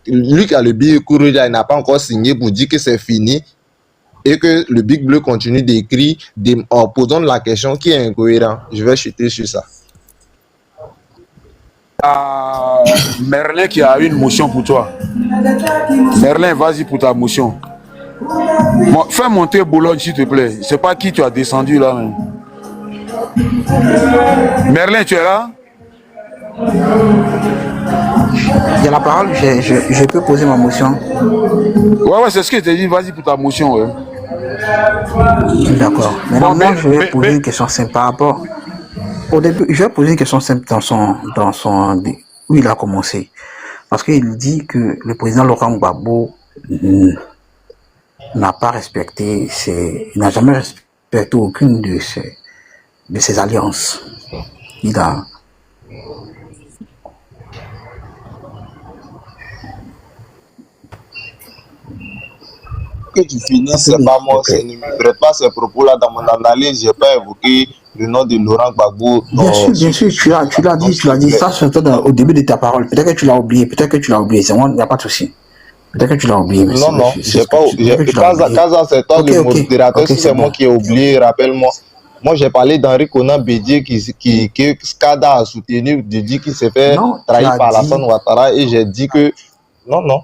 lui qui a le bic rouge, il n'a pas encore signé pour dire que c'est fini et que le bic bleu continue d'écrire en posant la question qui est incohérent. Je vais chuter sur ça. Merlin qui a une motion pour toi. Merlin, vas-y pour ta motion. Fais monter Boulogne s'il te plaît. Je ne sais pas qui tu as descendu là même. Merlin, tu es là? Il y a la parole, je peux poser ma motion. Ouais, c'est ce que je t'ai dit. Vas-y pour ta motion. Ouais. D'accord. Maintenant, moi, je vais poser une question simple par rapport... Au début, je vais poser une question simple où il a commencé. Parce qu'il dit que le président Laurent Gbagbo n'a pas respecté, il n'a jamais respecté aucune de ses alliances. Il a... que tu finisses, c'est Fini, pas s'il moi, te plaît. ne me prête pas ces propos-là dans mon analyse. J'ai pas évoqué le nom de Laurent Gbagbo. Bien sûr, tu l'as dit, ça c'était au début de ta parole. Peut-être que tu l'as oublié, c'est moi, il n'y a pas de souci. Peut-être que tu l'as oublié, mais Non, j'ai pas. Kaza, c'est toi le modérateur. Si c'est moi qui ai oublié, rappelle-moi. Moi, j'ai parlé d'Henri Konan Bédié que Skada a soutenu, de dire qu'il s'est fait trahir par Alassane Ouattara, et j'ai dit que non. Bon,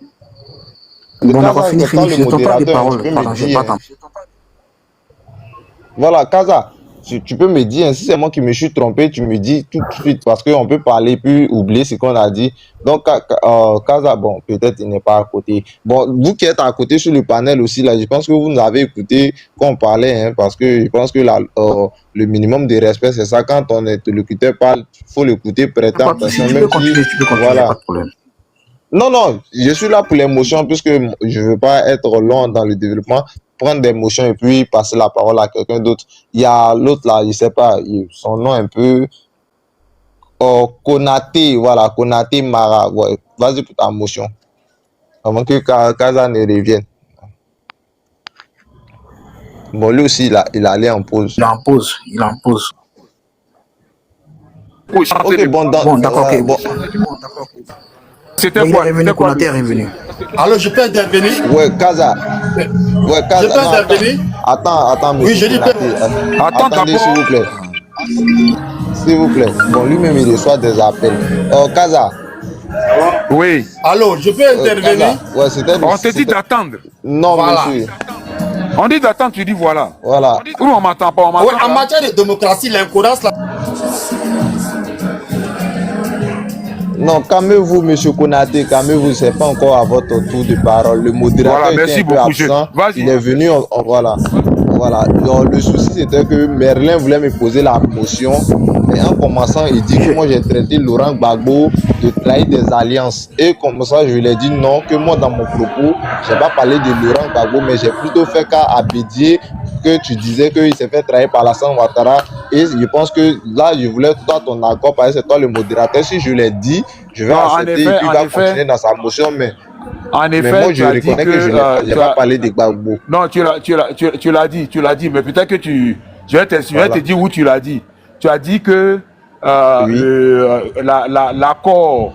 on Kaza, va finir, le modérateur, tu peux me dire. Voilà, Kaza, tu peux me dire, si c'est moi qui me suis trompé, tu me dis tout de suite, parce qu'on peut parler puis oublier ce qu'on a dit. Donc, Kaza, bon, peut-être il n'est pas à côté. Bon, vous qui êtes à côté sur le panel aussi, là, je pense que vous nous avez écouté quand on parlait, hein, parce que je pense que le minimum de respect, c'est ça. Quand ton interlocuteur parle, il faut l'écouter prêtant attention. Tu peux continuer, voilà. pas de problème. Non, je suis là pour l'émotion, puisque je ne veux pas être long dans le développement, prendre des émotions et puis passer la parole à quelqu'un d'autre. Il y a l'autre là, je ne sais pas, son nom un peu... Konaté, voilà, Konaté Mara. Ouais. Vas-y pour ta motion. Avant que Kaza ne revienne. Bon, lui aussi, il allait en pause. Il en pause. Ok, bon, d'accord, ok. Bon. C'était quoi? Konaté est revenu. Alors, je peux intervenir? Ouais, Kaza. Ouais, Kaza. Je peux intervenir? Attends, monsieur. Oui, je dis Attendez, s'il vous plaît. S'il vous plaît. Bon, lui-même, il reçoit des appels. Kaza. Oui. Allô, je peux intervenir? Ouais, c'était... On te dit d'attendre. Non, voilà. Monsieur. On dit d'attendre, tu dis voilà. Voilà. Ou on m'entend pas, on m'entend ouais, en matière de démocratie, l'incohérence... Non, calmez-vous, monsieur Konaté, calmez-vous, c'est pas encore à votre tour de parole. Le modérateur était un peu absent, il est venu, voilà. Donc, le souci, c'était que Merlin voulait me poser la motion, mais en commençant, il dit que moi, j'ai traité Laurent Gbagbo de trahir des alliances. Et comme ça, je lui ai dit non, que moi, dans mon propos, j'ai pas parlé de Laurent Gbagbo, mais j'ai plutôt fait cas à Bédié, que tu disais qu'il s'est fait trahir par Alassane Ouattara. Et je pense que là, je voulais toi ton accord, parce que c'est toi le modérateur. Si je l'ai dit, je vais accepter et puis il va continuer dans sa motion. Mais moi, je reconnais que je n'ai pas parlé de Gbagbo. Non, tu l'as dit, mais peut-être que je vais te dire où tu l'as dit. Tu as dit que l'accord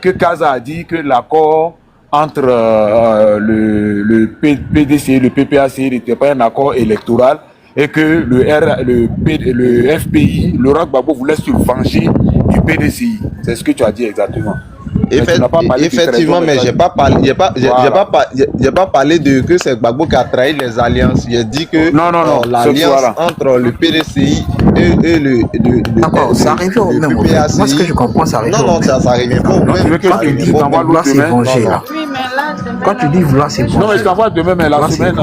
que Kaza a dit, que l'accord entre le PDC et le PPAC n'était pas un accord électoral, et que le FPI, Laurent Gbagbo, voulait se venger du PDCI. C'est ce que tu as dit exactement. Effectivement, mais j'ai pas parlé de que c'est Gbagbo qui a trahi les alliances. J'ai dit que l'alliance entre le PDCI et le d'accord, ça arrive au même moment. Moi, ce que je comprends, ça arrive au même moment. Non, ça arrive pas au même. Quand tu dis vouloir se venger, là. Quand tu dis vouloir se venger. Non, mais je t'envoie demain, mais la semaine.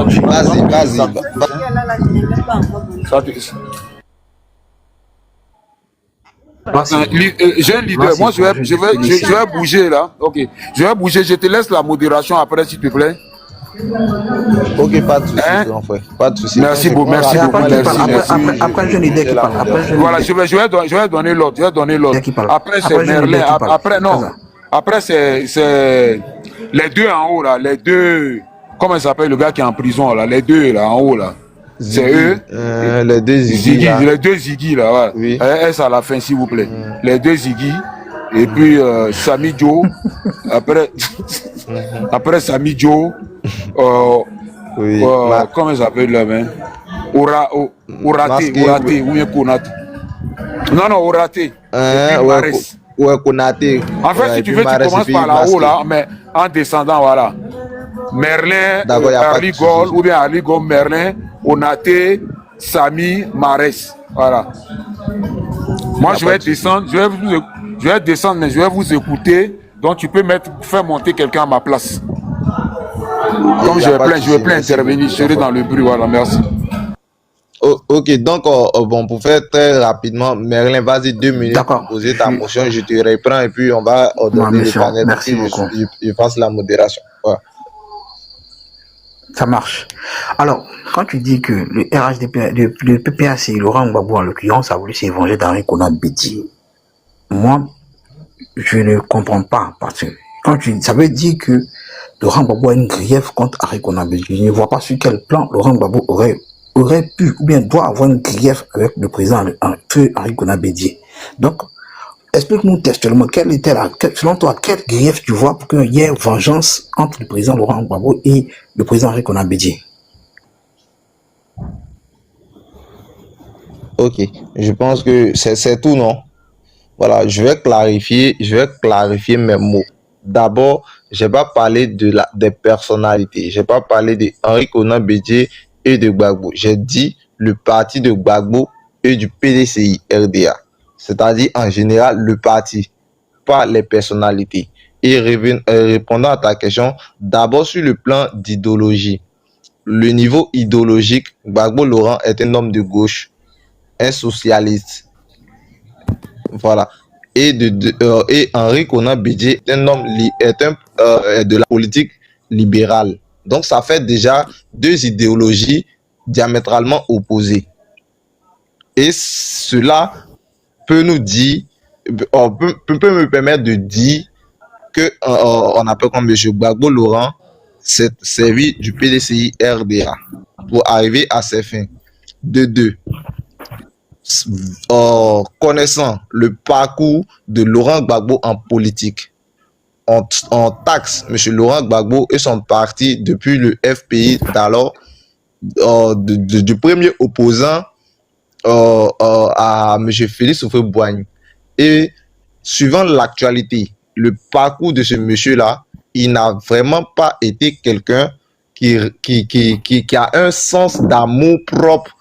Vas-y. J'ai un leader. Moi, je vais bouger là. Ok. Je vais bouger. Je te laisse la modération après, s'il te plaît. Ok, pas de souci, grand frère. Pas de souci. Merci beaucoup. Merci beaucoup. Après, j'ai une idée qui parle. Voilà, je vais donner l'autre. Après, c'est Merlin. Après, non. Après, c'est les deux en haut là. Les deux. Comment il s'appelle le gars qui est en prison là? Les deux là en haut là. C'est eux. Les deux Ziggy. Les deux Ziggy là, ouais. Oui. S à la fin, s'il vous plaît. Les deux Ziggy. Et puis Sami Joe. Après Sami Joe. Oui. Comment il s'appelle là, même? Oraté, ou bien Konaté. Non, Oraté. Ouais, Konaté. En fait, si tu veux, tu commences par là-haut là, mais en descendant, voilà. Merlin, Arligol, ou bien Arligol, Merlin, Onaté, Sami, Marès. Voilà. Moi, je vais descendre, mais je vais vous écouter. Donc, tu peux faire monter quelqu'un à ma place. Comme je vais plein intervenir, je serai dans le bruit. Voilà, merci. Ok, donc, bon, pour faire très rapidement, Merlin, vas-y 2 minutes pour poser ta motion, je te reprends et puis on va donner le panel. Merci beaucoup. Je fasse la modération. Ouais. Ça marche. Alors, quand tu dis que le RHDP, le PPAC, Laurent Gbagbo en l'occurrence, a voulu se venger d'Henri Konan Bédié, moi, je ne comprends pas parce que Ça veut dire que Laurent Gbagbo a une grief contre Henri Konan Bédié. Je ne vois pas sur quel plan Laurent Gbagbo aurait pu ou bien doit avoir une grief avec le président Henri Konan Bédié. Donc, explique-nous textuellement, selon toi, quel grief tu vois pour qu'il y ait vengeance entre le président Laurent Gbagbo et le président Henri Konan Bédié? Ok, je pense que c'est tout, non? Voilà, je vais clarifier mes mots. D'abord, je n'ai pas parlé des personnalités. Je n'ai pas parlé de Henri Konan Bédié et de Gbagbo. J'ai dit le parti de Gbagbo et du PDCI RDA. C'est-à-dire, en général, le parti, pas les personnalités. Et répondant à ta question, d'abord sur le plan d'idéologie. Le niveau idéologique, Gbagbo Laurent est un homme de gauche, un socialiste. Voilà. Et Henri Konan Bédié est un homme de la politique libérale. Donc ça fait déjà deux idéologies diamétralement opposées. Et cela peut nous dire, peut me permettre de dire que on appelle comme M. Gbagbo Laurent s'est servi du PDCI RDA pour arriver à ses fins. De deux. Connaissant le parcours de Laurent Gbagbo en politique, on taxe M. Laurent Gbagbo et son parti depuis le FPI d'alors, du premier opposant à M. Félix Houphouët-Boigny. Et suivant l'actualité, le parcours de ce monsieur-là, il n'a vraiment pas été quelqu'un qui a un sens d'amour propre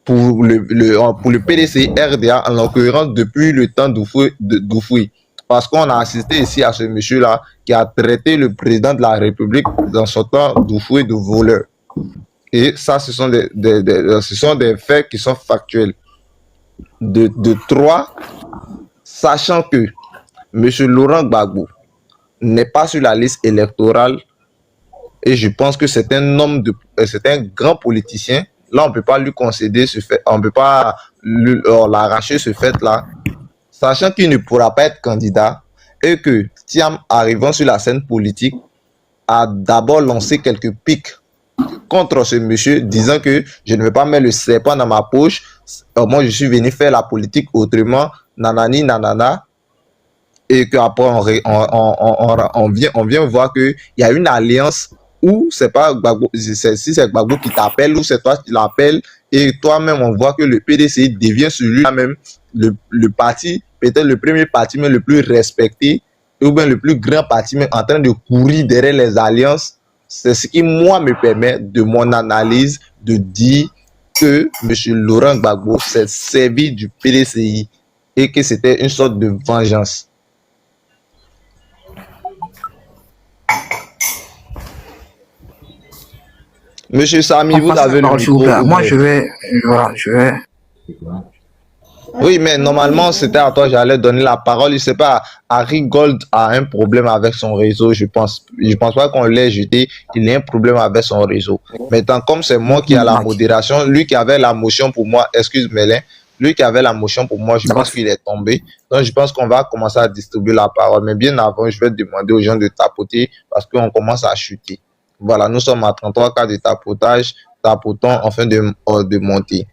pour le PDCI RDA, en l'occurrence depuis le temps d'Houphouët. Parce qu'on a assisté ici à ce monsieur-là qui a traité le président de la République dans son temps d'Houphouët de voleur. Et ça, ce sont des faits qui sont factuels. De trois, sachant que M. Laurent Gbagbo n'est pas sur la liste électorale, et je pense que c'est un grand politicien. Là, on ne peut pas lui concéder ce fait, on ne peut pas l'arracher ce fait-là, sachant qu'il ne pourra pas être candidat et que Thiam, arrivant sur la scène politique, a d'abord lancé quelques pics contre ce monsieur, disant que je ne vais pas mettre le serpent dans ma poche, moi je suis venu faire la politique autrement, nanani, nanana, et qu'après on vient voir qu'il y a une alliance ou c'est pas Gbagbo, si c'est Gbagbo qui t'appelle ou c'est toi qui l'appelles, et toi-même on voit que le PDCI devient celui-là-même le parti, peut-être le premier parti mais le plus respecté, ou bien le plus grand parti mais en train de courir derrière les alliances. C'est ce qui moi me permet de mon analyse de dire que M. Laurent Gbagbo s'est servi du PDCI et que c'était une sorte de vengeance. Monsieur Sami, vous avez le micro. Moi, je vais. Oui, mais normalement, c'était à toi, j'allais donner la parole. Je sais pas, Harry Gold a un problème avec son réseau, je pense pas qu'on l'ait jeté, il a un problème avec son réseau. Maintenant, comme c'est moi qui ai la modération, lui qui avait la motion pour moi, excuse-moi, lui qui avait la motion pour moi, je pense qu'il est tombé. Donc, je pense qu'on va commencer à distribuer la parole. Mais bien avant, je vais demander aux gens de tapoter parce qu'on commence à chuter. Voilà, nous sommes à 33 cas de tapotage, tapotons afin de monter.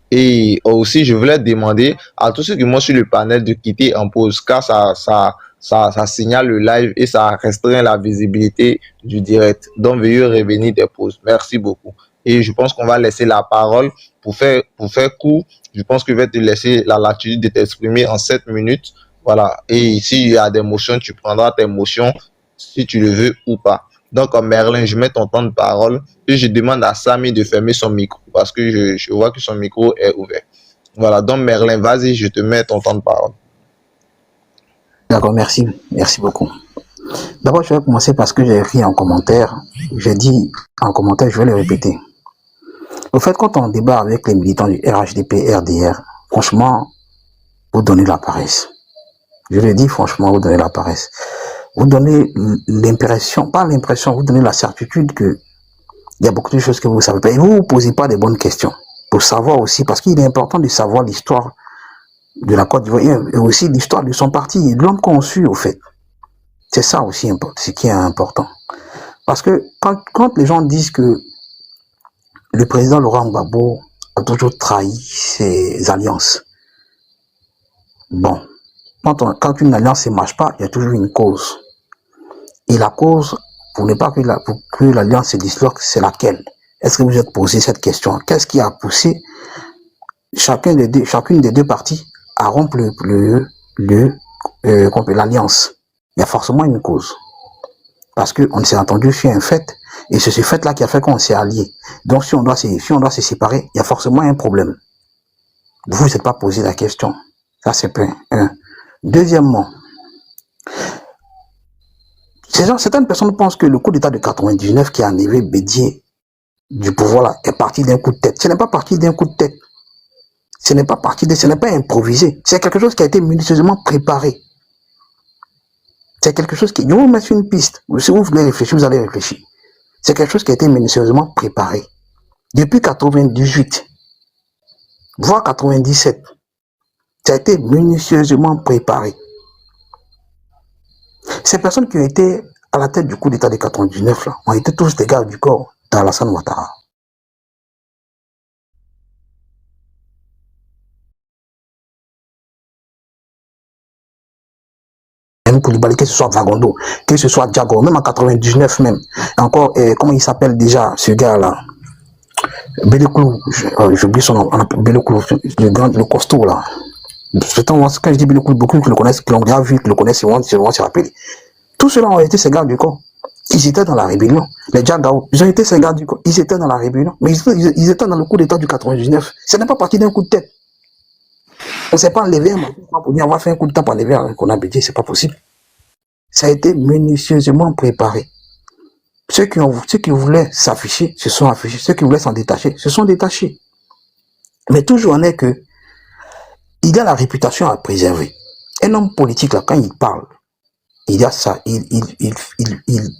Et aussi, je voulais demander à tous ceux qui sont sur le panel de quitter en pause, car ça signale le live et ça restreint la visibilité du direct. Donc, veuillez revenir des pauses. Merci beaucoup. Et je pense qu'on va laisser la parole pour faire court. Je pense que je vais te laisser la latitude de t'exprimer en 7 minutes. Voilà. Et s'il y a des motions, tu prendras tes motions si tu le veux ou pas. Donc, Merlin, je mets ton temps de parole et je demande à Sami de fermer son micro parce que je vois que son micro est ouvert. Voilà, donc Merlin, vas-y, je te mets ton temps de parole. D'accord, merci. Merci beaucoup. D'abord, je vais commencer parce que j'ai écrit en commentaire. J'ai dit en commentaire, je vais le répéter. Au fait, quand on débat avec les militants du RHDP, RDR, franchement, vous donnez la paresse. Je le dis franchement, vous donnez la paresse. Vous donnez l'impression, pas l'impression, vous donnez la certitude que il y a beaucoup de choses que vous ne savez pas. Et vous ne vous posez pas des bonnes questions pour savoir aussi, parce qu'il est important de savoir l'histoire de la Côte d'Ivoire et aussi l'histoire de son parti et de l'homme qu'on suit, au fait. C'est ça aussi ce qui est important. Parce que quand les gens disent que le président Laurent Gbagbo a toujours trahi ses alliances, bon, quand une alliance ne marche pas, il y a toujours une cause. Et la cause, pour ne pas que l'alliance se disloque, c'est laquelle? Est-ce que vous êtes posé cette question? Qu'est-ce qui a poussé chacune des deux parties à rompre l'alliance? Il y a forcément une cause. Parce qu'on s'est entendu sur un fait, et c'est ce fait-là qui a fait qu'on s'est alliés. Donc si on doit se séparer, il y a forcément un problème. Vous ne vous êtes pas posé la question. Ça, c'est un. Deuxièmement, certaines personnes pensent que le coup d'État de 99 qui a enlevé Bédié du pouvoir là est parti d'un coup de tête. Ce n'est pas parti d'un coup de tête. Ce n'est pas improvisé. C'est quelque chose qui a été minutieusement préparé. C'est quelque chose qui... Je vais vous mettre une piste. Si vous voulez réfléchir, vous allez réfléchir. C'est quelque chose qui a été minutieusement préparé. Depuis 98, voire 97, ça a été minutieusement préparé. Ces personnes qui ont été à la tête du coup d'État de 99 là, ont été tous des gardes du corps d'Alassane Ouattara. Même Koulibaly, que ce soit Vagondo, que ce soit Diago, même en 99 même. Encore, comment il s'appelle déjà ce gars-là? Belouklou, j'oublie son nom, Belouklou, le costaud là. Quand je dis Belouklou, beaucoup qui le connaissent, qui l'ont bien vu, qui le connaissent, ils vont se rappeler. Tous ceux-là ont été ces gardes du corps. Ils étaient dans la rébellion. Les Djagao, ils ont été ces gardes du corps. Ils étaient dans la rébellion. Mais ils étaient dans le coup d'État du 99. Ce n'est pas parti d'un coup de tête. On ne s'est pas enlevé un matin pour dire on va faire un coup de temps pour enlever un qu'on a bédié, c'est pas possible. Ça a été minutieusement préparé. Ceux qui voulaient s'afficher se sont affichés. Ceux qui voulaient s'en détacher se sont détachés. Mais toujours en est que il a la réputation à préserver. Un homme politique, là, quand il parle, il y a ça, il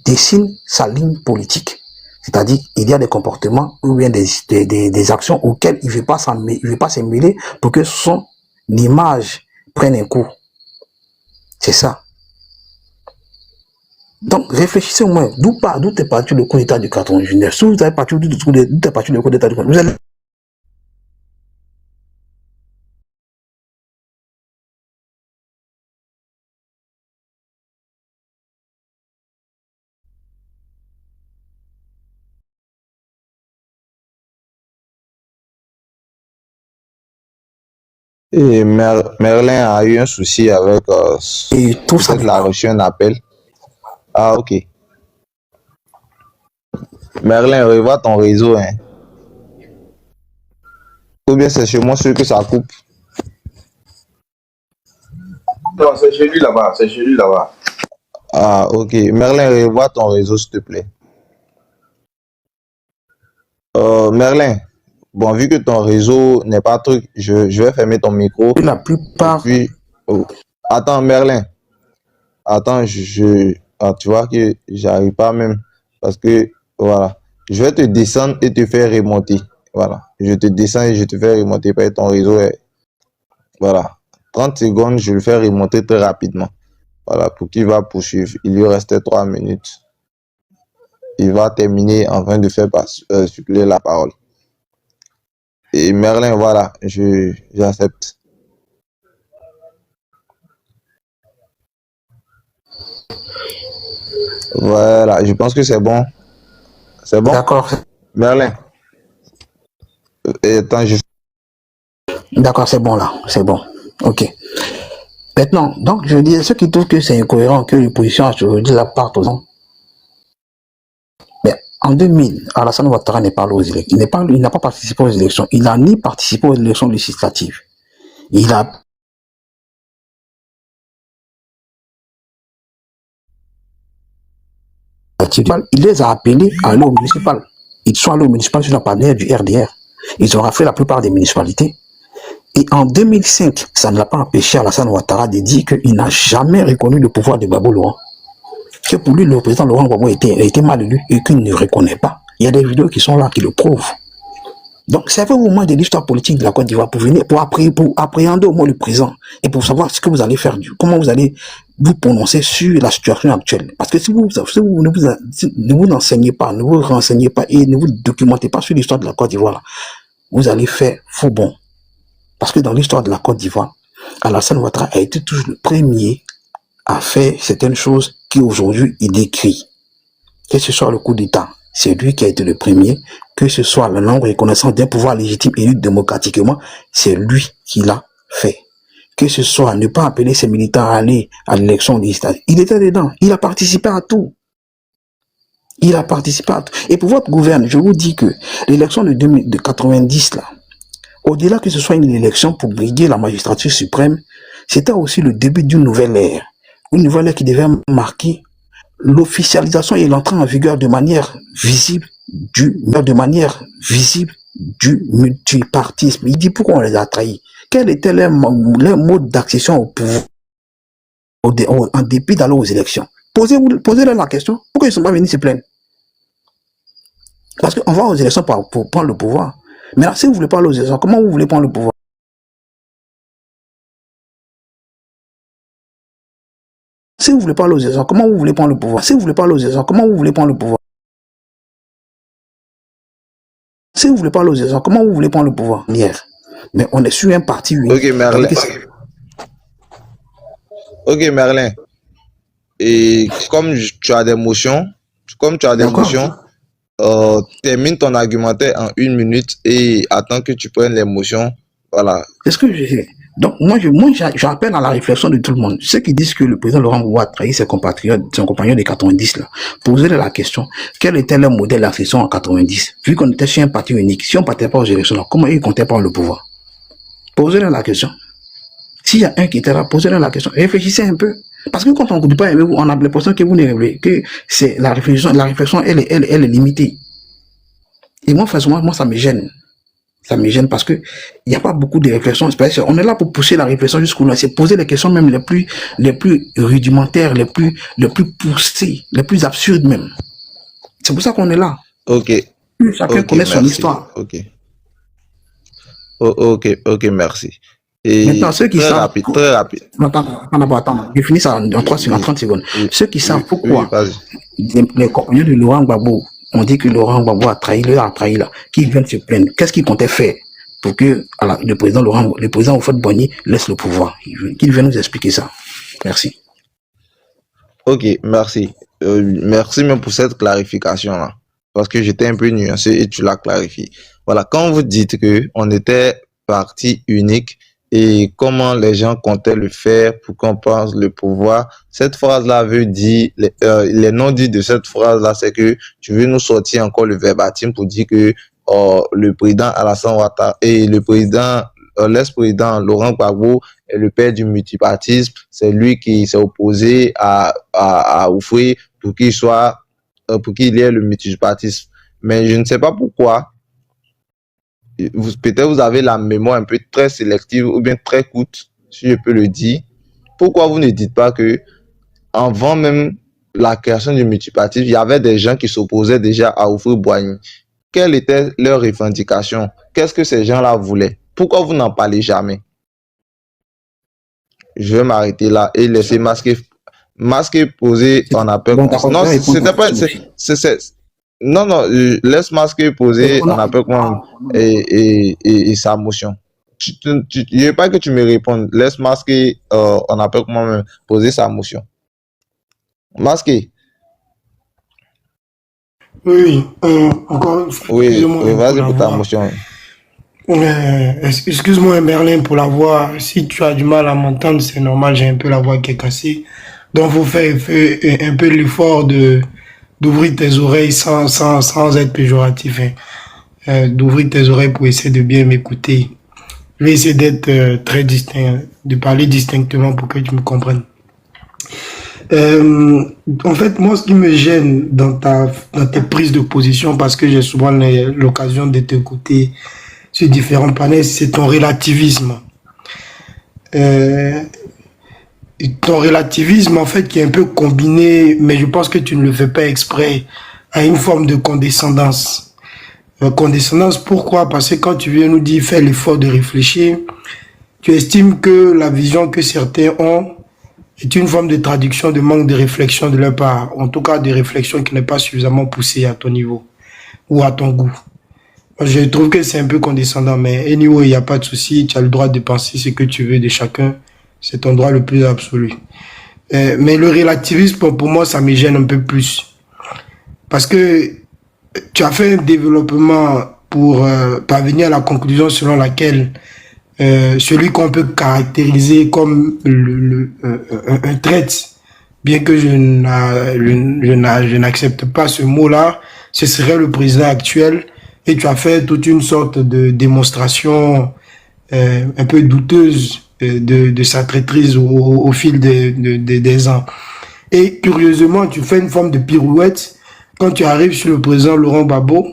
dessine sa ligne politique. C'est-à-dire, il y a des comportements ou bien des actions auxquelles il ne veut pas se mêler pour que son image prenne un coup. C'est ça. Donc, réfléchissez au moins, d'où est parti le coup d'État du 99? Si vous avez parti d'où est parti le coup d'État du 99, vous allez... Et Merlin a eu un souci avec... Et tout ça... Peut-être il a reçu un appel. Ah, ok. Merlin, revois ton réseau, hein. Ou bien c'est chez moi sûr que ça coupe. Non, c'est chez lui là-bas, c'est chez lui là-bas. Ah, ok. Merlin, revois ton réseau, s'il te plaît. Merlin, bon, vu que ton réseau n'est pas truc, je vais fermer ton micro. La plupart... Puis, oh. Attends, Merlin. Attends, ah, tu vois que j'arrive pas même. Parce que, voilà. Je vais te descendre et te faire remonter. Voilà. Je te descends et je te fais remonter parce que ton réseau est... Voilà. 30 secondes, je le fais remonter très rapidement. Voilà, pour qu'il va poursuivre. Il lui restait 3 minutes. Il va terminer en train de faire circuler la parole. Et Merlin, voilà, j'accepte. Voilà, je pense que c'est bon. C'est bon? D'accord. Merlin. Attends, D'accord, c'est bon là, c'est bon. Ok. Maintenant, donc je dis, ceux qui trouvent que c'est incohérent que l'opposition aujourd'hui la parte aux gens. Mais en 2000, Alassane Ouattara n'est pas allé aux élections. Il n'a pas participé aux élections. Il n'a ni participé aux élections législatives. Il les a appelés à aller au municipal. Ils sont allés au municipal sur la partenaire du RDR. Ils ont raflé la plupart des municipalités. Et en 2005, ça ne l'a pas empêché Alassane Ouattara de dire qu'il n'a jamais reconnu le pouvoir de Gbagbo Laurent. Que pour lui, le président Laurent Gbagbo a été mal élu et qu'il ne reconnaît pas. Il y a des vidéos qui sont là qui le prouvent. Donc, servez-vous au moins de l'histoire politique de la Côte d'Ivoire pour venir, pour appréhender au moins le présent et pour savoir ce que vous allez faire, comment vous allez vous prononcer sur la situation actuelle. Parce que si vous ne vous enseignez pas, ne vous renseignez pas et ne vous documentez pas sur l'histoire de la Côte d'Ivoire, vous allez faire faux bon. Parce que dans l'histoire de la Côte d'Ivoire, Alassane Ouattara a été toujours le premier à faire certaines choses qu'aujourd'hui il décrit. Que ce soit le coup d'État, c'est lui qui a été le premier. Que ce soit la non-reconnaissance d'un pouvoir légitime élu démocratiquement, c'est lui qui l'a fait. Que ce soit ne pas appeler ses militants à aller à l'élection législative, il était dedans, il a participé à tout. Il a participé à tout. Et pour votre gouvernement, je vous dis que l'élection de 90, là, au-delà que ce soit une élection pour briguer la magistrature suprême, c'était aussi le début d'une nouvelle ère. Une nouvelle ère qui devait marquer l'officialisation et l'entrée en vigueur de manière visible du multipartisme. Il dit pourquoi on les a trahis. Quel était leur mode d'accession au pouvoir en dépit d'aller aux élections? Posez-leur la question. Pourquoi ils ne sont pas venus se plaindre? Parce qu'on va aux élections pour prendre le pouvoir. Mais là, si vous ne voulez pas aller aux élections, comment vous voulez prendre le pouvoir? Si vous ne voulez pas aller aux élections, comment vous voulez prendre le pouvoir? Si vous ne voulez pas aller aux élections, comment vous voulez prendre le pouvoir? Si vous ne voulez pas aller aux élections, comment vous voulez prendre le pouvoir? Hier. Mais on est sur un parti unique. Ok, Merlin. Ok, Merlin. Et comme tu as des motions, termine ton argumentaire en 1 minute et attends que tu prennes les motions. Voilà. C'est ce que je sais. Donc, moi, j'appelle à la réflexion de tout le monde. Ceux qui disent que le président Laurent Gbagbo a trahi ses compatriotes, son compagnon des 90, là, posez-leur la question. Quel était leur modèle d'accession en 90? Vu qu'on était sur un parti unique, si on ne partait pas aux élections, là, comment ils comptaient prendre le pouvoir? Posez-leur la question. S'il y a un qui était là, posez-leur la question. Réfléchissez un peu. Parce que quand on ne dit pas, on a l'impression que vous n'avez que c'est la réflexion, elle est limitée. Et moi, franchement, moi, ça me gêne. Ça me gêne parce que il n'y a pas beaucoup de réflexions. On est là pour pousser la réflexion jusqu'au loin. C'est poser les questions même les plus rudimentaires, les plus poussées, les plus absurdes même. C'est pour ça qu'on est là. Ok. Chacun connaît son histoire. Ok. Ok, merci. Et maintenant, ceux qui savent... très rapide. Attends. Je finis ça en 30 secondes. Oui, Ceux qui savent pourquoi oui, les compagnons de Laurent Gbagbo on dit que Laurent Gbagbo a trahi là, qu'ils viennent se plaindre. Qu'est-ce qu'ils comptaient faire pour que le président Houphouët-Boigny laisse le pouvoir? Qu'il vienne nous expliquer ça. Merci. Ok, merci. Merci même pour cette clarification-là. Parce que j'étais un peu nuancé et tu l'as clarifié. Voilà, quand vous dites que on était parti unique et comment les gens comptaient le faire pour qu'on pense le pouvoir, cette phrase-là veut dire, les non-dits de cette phrase-là, c'est que tu veux nous sortir encore le verbatim pour dire que le président Alassane Ouattara et le président, l'ex-président Laurent Gbagbo est le père du multipartisme, c'est lui qui s'est opposé à Houphouët pour qu'il y ait le multipartisme. Mais je ne sais pas pourquoi. Peut-être vous avez la mémoire un peu très sélective ou bien très courte, si je peux le dire. Pourquoi vous ne dites pas que avant même la création du multipartisme, il y avait des gens qui s'opposaient déjà à Houphouët-Boigny? Quelles étaient leurs revendications? Qu'est-ce que ces gens-là voulaient? Pourquoi vous n'en parlez jamais? Je vais m'arrêter là et laisser masquer poser en appel. Non, c'était pas... Non, laisse masquer poser en appel et sa motion. Il n'y a pas que tu me répondes. Laisse masquer en appel moi-même poser sa motion. Masquer. Oui, encore une fois. Oui, vas-y pour ta motion. Excuse-moi Merlin pour la voix. Si tu as du mal à m'entendre, c'est normal, j'ai un peu la voix qui est cassée. Donc, faut faire un peu l'effort d'ouvrir tes oreilles sans être péjoratif, hein. D'ouvrir tes oreilles pour essayer de bien m'écouter. Je vais essayer d'être très distinct, de parler distinctement pour que tu me comprennes. En fait, moi, ce qui me gêne dans tes prises de position, parce que j'ai souvent l'occasion de t'écouter sur différents panels, c'est ton relativisme. Ton relativisme, en fait, qui est un peu combiné, mais je pense que tu ne le fais pas exprès, à une forme de condescendance. condescendance. Pourquoi? Parce que quand tu viens nous dire fais l'effort de réfléchir, tu estimes que la vision que certains ont est une forme de traduction de manque de réflexion de leur part. En tout cas, de réflexion qui n'est pas suffisamment poussée à ton niveau ou à ton goût. Je trouve que c'est un peu condescendant, mais anyway, il n'y a pas de souci. Tu as le droit de penser ce que tu veux de chacun. C'est ton droit le plus absolu. Mais le relativisme, pour moi, ça me gêne un peu plus. Parce que tu as fait un développement pour parvenir à la conclusion selon laquelle celui qu'on peut caractériser comme un traître, bien que je n'accepte pas ce mot-là, ce serait le président actuel. Et tu as fait toute une sorte de démonstration un peu douteuse de sa traîtrise au fil des ans. Et curieusement, tu fais une forme de pirouette quand tu arrives sur le président Laurent Gbagbo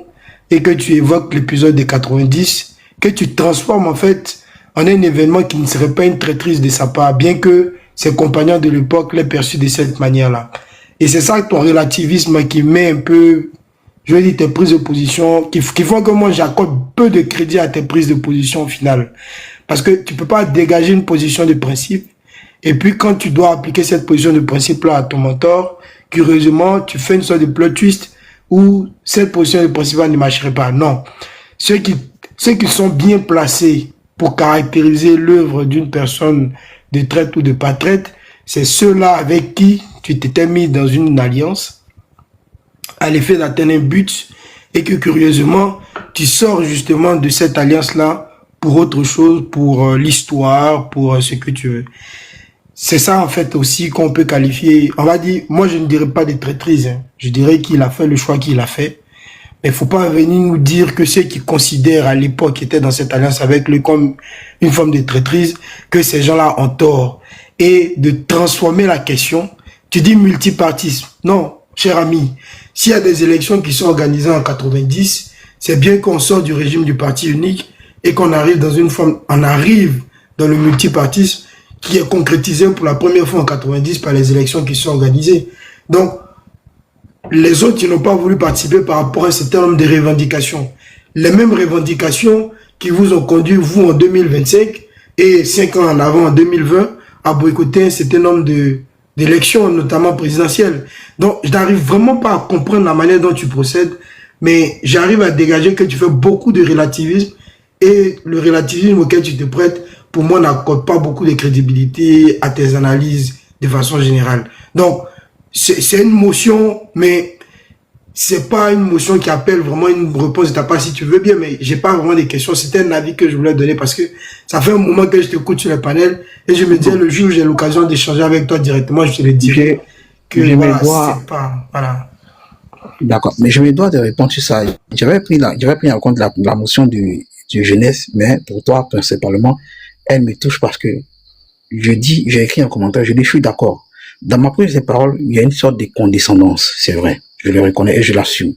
et que tu évoques l'épisode des 90, que tu transformes en fait en un événement qui ne serait pas une traîtrise de sa part, bien que ses compagnons de l'époque l'aient perçu de cette manière-là. Et c'est ça ton relativisme qui met un peu, je veux dire, tes prises de position, qui font que moi j'accorde peu de crédit à tes prises de position au final. Parce que tu peux pas dégager une position de principe, et puis quand tu dois appliquer cette position de principe-là à ton mentor, curieusement, tu fais une sorte de plot twist où cette position de principe-là ne marcherait pas. Non. Ceux qui sont bien placés pour caractériser l'œuvre d'une personne de traite ou de pas traite, c'est ceux-là avec qui tu t'étais mis dans une alliance à l'effet d'atteindre un but et que curieusement, tu sors justement de cette alliance-là pour autre chose, pour l'histoire, pour ce que tu veux. C'est ça en fait aussi qu'on peut qualifier, on va dire, moi je ne dirais pas de traîtrise, hein. Je dirais qu'il a fait le choix qu'il a fait. Mais il ne faut pas venir nous dire que ceux qui considèrent à l'époque qui étaient dans cette alliance avec lui comme une forme de traîtrise, que ces gens-là ont tort. Et de transformer la question, tu dis multipartisme. Non, cher ami, s'il y a des élections qui sont organisées en 90, c'est bien qu'on sort du régime du parti unique et qu'on arrive dans une forme, on arrive dans le multipartisme qui est concrétisé pour la première fois en 90 par les élections qui sont organisées. Donc, les autres qui n'ont pas voulu participer par rapport à un certain nombre de revendications. Les mêmes revendications qui vous ont conduit, vous, en 2025 et 5 ans en avant, en 2020, à boycotter un certain nombre d'élections, notamment présidentielles. Donc, je n'arrive vraiment pas à comprendre la manière dont tu procèdes, mais j'arrive à dégager que tu fais beaucoup de relativisme et le relativisme auquel tu te prêtes, pour moi, n'accorde pas beaucoup de crédibilité à tes analyses de façon générale. Donc, c'est une motion, mais c'est pas une motion qui appelle vraiment une réponse de ta part si tu veux bien, mais j'ai pas vraiment des questions. C'était un avis que je voulais donner parce que ça fait un moment que je t'écoute sur le panel et je me disais le jour où j'ai l'occasion d'échanger avec toi directement, je te le dirai que voilà, c'est pas, voilà. D'accord, mais je me dois de répondre sur ça. J'avais pris en compte la motion du jeunesse, mais pour toi, principalement, elle me touche parce que j'ai écrit un commentaire, je dis, je suis d'accord. Dans ma prise de parole, il y a une sorte de condescendance, c'est vrai. Je le reconnais et je l'assume.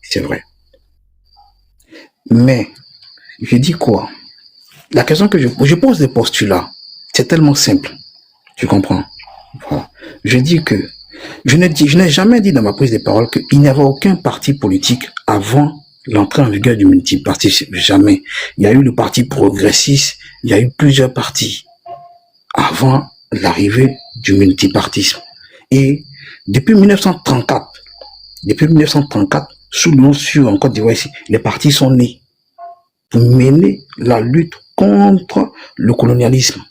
C'est vrai. Mais, je dis quoi? La question que je pose des postulats, c'est tellement simple. Tu comprends? Voilà. Je dis que, je n'ai jamais dit dans ma prise de parole qu'il n'y avait aucun parti politique avant l'entrée en vigueur du multipartisme. Jamais. Il y a eu le parti progressiste, il y a eu plusieurs partis avant l'arrivée du multipartisme. Et depuis 1934, sous le nom sur en Côte d'Ivoire ici, les partis sont nés pour mener la lutte contre le colonialisme.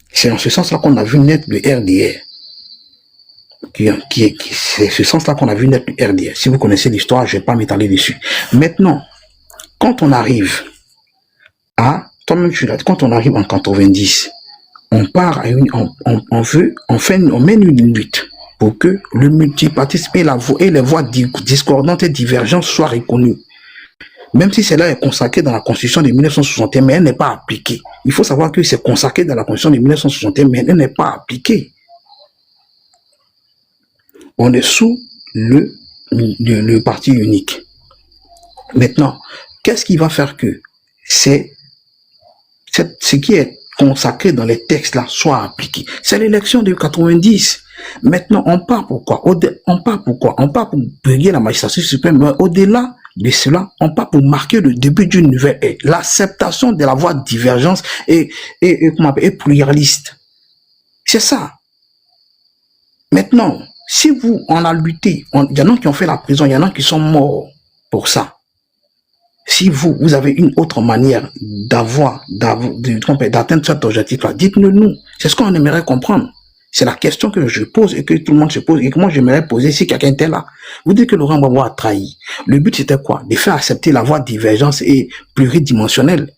C'est en ce sens-là qu'on a vu naître le RDR. C'est ce sens-là qu'on a vu naître le RDR. Si vous connaissez l'histoire, je ne vais pas m'étaler dessus. Maintenant, quand on arrive toi-même tu l'as dit, quand on arrive en 90, on part à on mène une lutte pour que le multipartisme et les voix discordantes et divergentes soient reconnues. Même si cela est consacré dans la Constitution de 1961, mais elle n'est pas appliquée. Il faut savoir que c'est consacré dans la Constitution de 1961, mais elle n'est pas appliquée. On est sous le parti unique. Maintenant, qu'est-ce qui va faire que ce qui est consacré dans les textes là soit appliqué? C'est l'élection de 90. Maintenant, on part pourquoi? On part pour briguer la magistrature suprême. Au-delà de cela, on part pour marquer le début d'une nouvelle ère. L'acceptation de la voie de divergence et pluraliste. C'est ça. Maintenant, si on a lutté, il y en a qui ont fait la prison, il y en a qui sont morts pour ça. Si vous avez une autre manière d'atteindre cet objectif-là, dites-le-nous. C'est ce qu'on aimerait comprendre. C'est la question que je pose et que tout le monde se pose et que moi j'aimerais poser si quelqu'un était là. Vous dites que Laurent Gbagbo a trahi. Le but c'était quoi? De faire accepter la voie de divergence et pluridimensionnelle.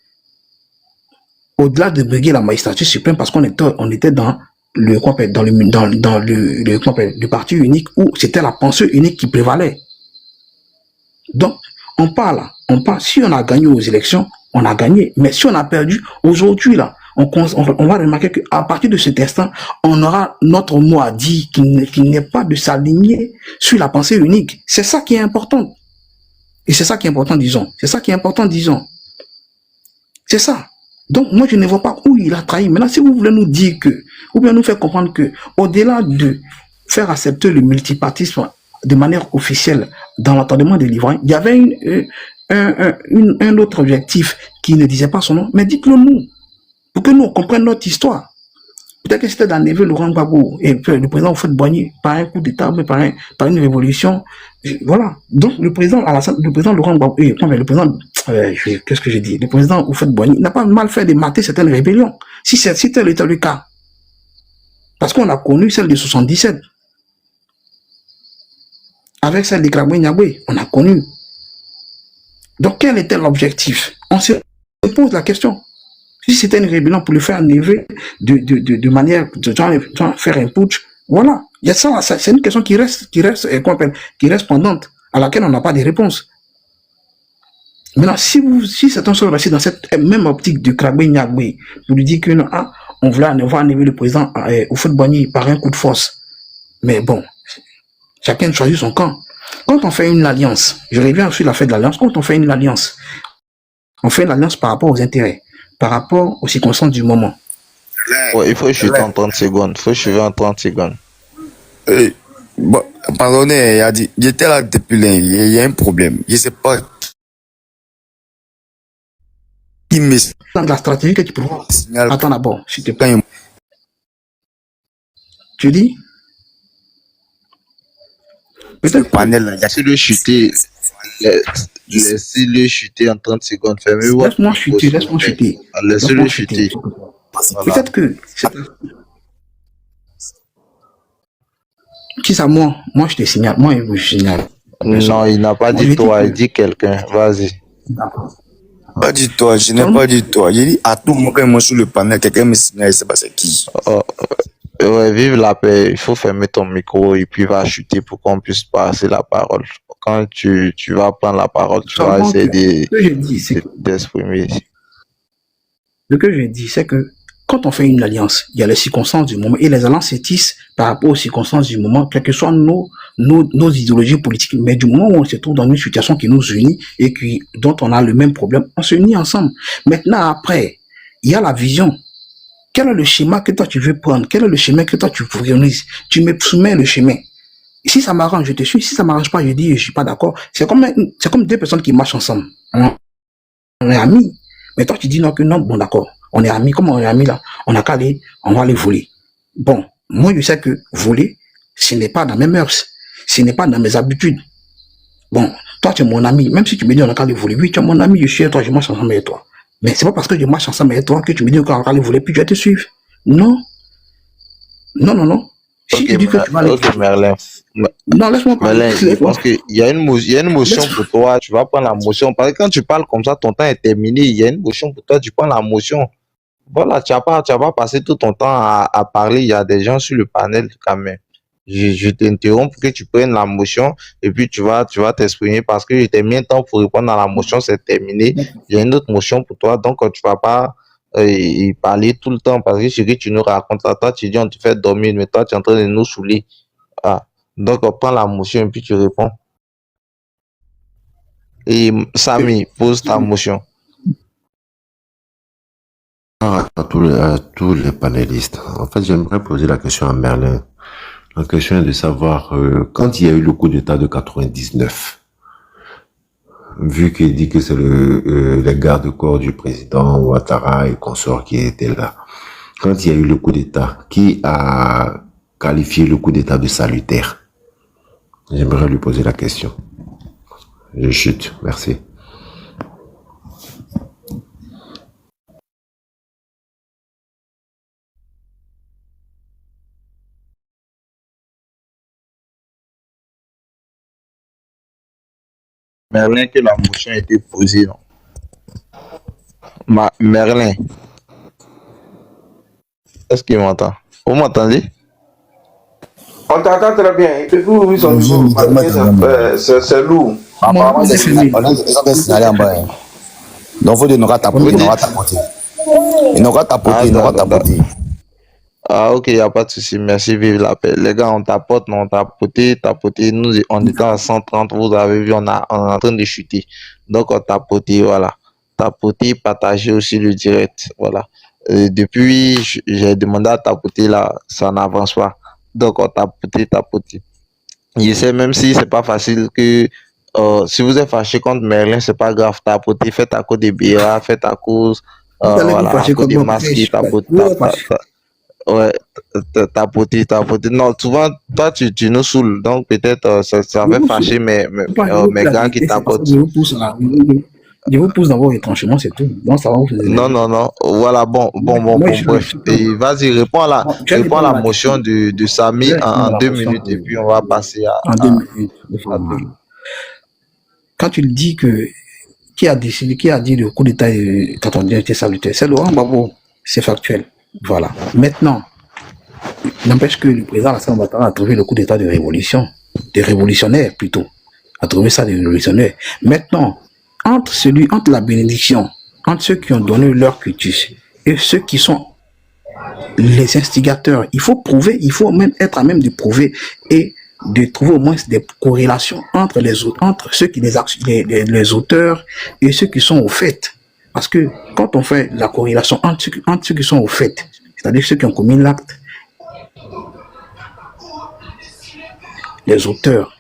Au-delà de briguer la magistrature suprême parce qu'on était dans le parti unique où c'était la pensée unique qui prévalait. Donc, on parle, si on a gagné aux élections, on a gagné. Mais si on a perdu, aujourd'hui, là, on va remarquer qu'à partir de cet instant, on aura notre mot à dire qui n'est pas de s'aligner sur la pensée unique. C'est ça qui est important. Et c'est ça qui est important, disons. C'est ça qui est important, disons. C'est ça. Donc, moi, je ne vois pas où il a trahi. Maintenant, si vous voulez nous dire ou bien nous faire comprendre que, au-delà de faire accepter le multipartisme de manière officielle dans l'entendement des livrains, il y avait un autre objectif qui ne disait pas son nom, mais dites-le nous, pour que nous comprenions notre histoire. Peut-être que c'était d'enlever Laurent Gbagbo et le président Houphouët-Boigny par un coup d'État, par une révolution. Voilà. Donc, le président Laurent Gbagbo, qu'est-ce que j'ai dit? Le président Houphouët-Boigny n'a pas mal fait de mater certaines rébellions. Si tel était le cas. Parce qu'on a connu celle de 77. Avec celle de Krabwe-Nyabwe, on a connu. Donc, quel était l'objectif? On se pose la question. Si c'était une rébellion pour le faire enlever de manière, de faire un putsch, voilà. Il y a ça, c'est une question qui reste pendante, à laquelle on n'a pas de réponse. Maintenant, si certains sont restés dans cette même optique de Krabwe-Nyabwe, pour lui dire que non, on va enlever le président Houphouët-Boigny par un coup de force. Mais bon, chacun choisit son camp. Quand on fait une alliance, je reviens sur la fête de l'alliance, quand on fait une alliance, on fait une alliance par rapport aux intérêts, par rapport aux circonstances du moment. Ouais, il faut chuter en 30 secondes. Bon, pardonnez, il a dit, j'étais là depuis l'année, il y a un problème. Je ne sais pas qui me... Dans la stratégie que tu pourras... Attends d'abord, s'il te plaît. Tu dis? Peut-être panel, laissez-le chuter en 30 secondes. Laisse-moi chuter. Laissez-le chuter. Peut-être que... Qui ça, moi je te signale. Moi, je signale. Non, il n'a pas dit toi, il dit quelqu'un. Vas-y. Pas dit toi, je n'ai pas dit toi. J'ai dit à tout moment quand moi sur le panel, quelqu'un me signale, c'est pas c'est qui. Ouais, vive la paix. Il faut fermer ton micro et puis va chuter pour qu'on puisse passer la parole. Quand tu vas prendre la parole, tu vas essayer d'exprimer. Ce que je dis, c'est que quand on fait une alliance, il y a les circonstances du moment et les alliances se tissent par rapport aux circonstances du moment, quelles que soient nos idéologies politiques. Mais du moment où on se trouve dans une situation qui nous unit et dont on a le même problème, on se unit ensemble. Maintenant, après, il y a la vision. Quel est le schéma que toi tu veux prendre? Quel est le chemin que toi tu préconises? Tu me soumets le chemin. Si ça m'arrange, je te suis. Si ça m'arrange pas, je dis je suis pas d'accord. C'est comme deux personnes qui marchent ensemble. On est amis. Mais toi tu dis non, bon d'accord. On est amis. Comment on est amis là? On a qu'à aller, on va aller voler. Bon, moi je sais que voler, ce n'est pas dans mes mœurs. Ce n'est pas dans mes habitudes. Bon, toi tu es mon ami. Même si tu me dis on a qu'à aller voler. Oui, tu es mon ami, je suis avec toi, je marche ensemble avec toi. Mais c'est pas parce que je marche ensemble avec toi que tu me dis qu'on va aller voler, puis je vais te suivre. Non. Si tu dis que tu vas aller... Ok, Merlin. Non, laisse-moi parler. Merlin, parce qu'il y a une motion pour toi, tu vas prendre la motion. Parce que quand tu parles comme ça, ton temps est terminé. Il y a une motion pour toi, tu prends la motion. Voilà, tu n'as pas passé tout ton temps à parler. Il y a des gens sur le panel quand même. Je t'interromps pour que tu prennes la motion et puis tu vas t'exprimer parce que je t'ai mis un temps pour répondre à la motion, c'est terminé. Il y a une autre motion pour toi, donc tu vas pas parler tout le temps parce que ce que tu nous racontes là, toi tu dis on te fait dormir, mais toi tu es en train de nous saouler. Donc prends la motion et puis tu réponds. Et Samy, pose ta motion. À tous les panélistes, en fait, j'aimerais poser la question à Merlin. La question est de savoir, quand il y a eu le coup d'État de 99, vu qu'il dit que c'est les garde-corps du président Ouattara et consorts qui étaient là, quand il y a eu le coup d'État, qui a qualifié le coup d'État de salutaire? J'aimerais lui poser la question. Je chute. Merci. Merlin, que la motion a été posée, non? Merlin, est-ce qu'il m'entend? Vous m'entendez? On t'entend très bien. Il peut plus ouvrir son micro. C'est lourd. Apparemment, ils ont des signalés en bas. Donc, il faut dire, tapoter. Il n'aura tapoté. Ah, ok, il n'y a pas de souci. Merci, vive la paix. Les gars, on tapote, non, on tapoté. Nous, on était à 130. Vous avez vu, on est en train de chuter. Donc, on tapoté, voilà. Tapoter, partager aussi le direct. Voilà. Depuis, j'ai demandé à tapoter là, ça n'avance pas. Donc, on tapoter. Je sais, même si c'est pas facile que si vous êtes fâché contre Merlin, c'est pas grave. Tapoter, faites à cause des bières, faites à cause, voilà, à cause des masques, ouais, tapoter. Non, souvent, toi, tu nous saoules. Donc, peut-être, ça va fâcher mes gars qui tapotent. Je vous pousse dans vos retranchements, c'est tout. Donc, ça va vous aider. Non. Voilà, bon, bref. Et vas-y, réponds à la motion de Samy en 2 minutes et puis on va passer à... En 2 minutes. Quand tu dis que qui a dit le coup d'État quand on dit était salutaire, c'est Laurent Gbagbo, c'est factuel. Voilà. Maintenant, n'empêche que le président Alassane Ouattara a trouvé le coup d'État de révolution, de révolutionnaire plutôt, a trouvé ça de révolutionnaire. Maintenant, entre la bénédiction, entre ceux qui ont donné leur cutus et ceux qui sont les instigateurs, il faut prouver, il faut même être à même de prouver et de trouver au moins des corrélations entre ceux qui les auteurs et ceux qui sont au fait. Parce que quand on fait la corrélation entre ceux qui sont au fait, c'est-à-dire ceux qui ont commis l'acte, les auteurs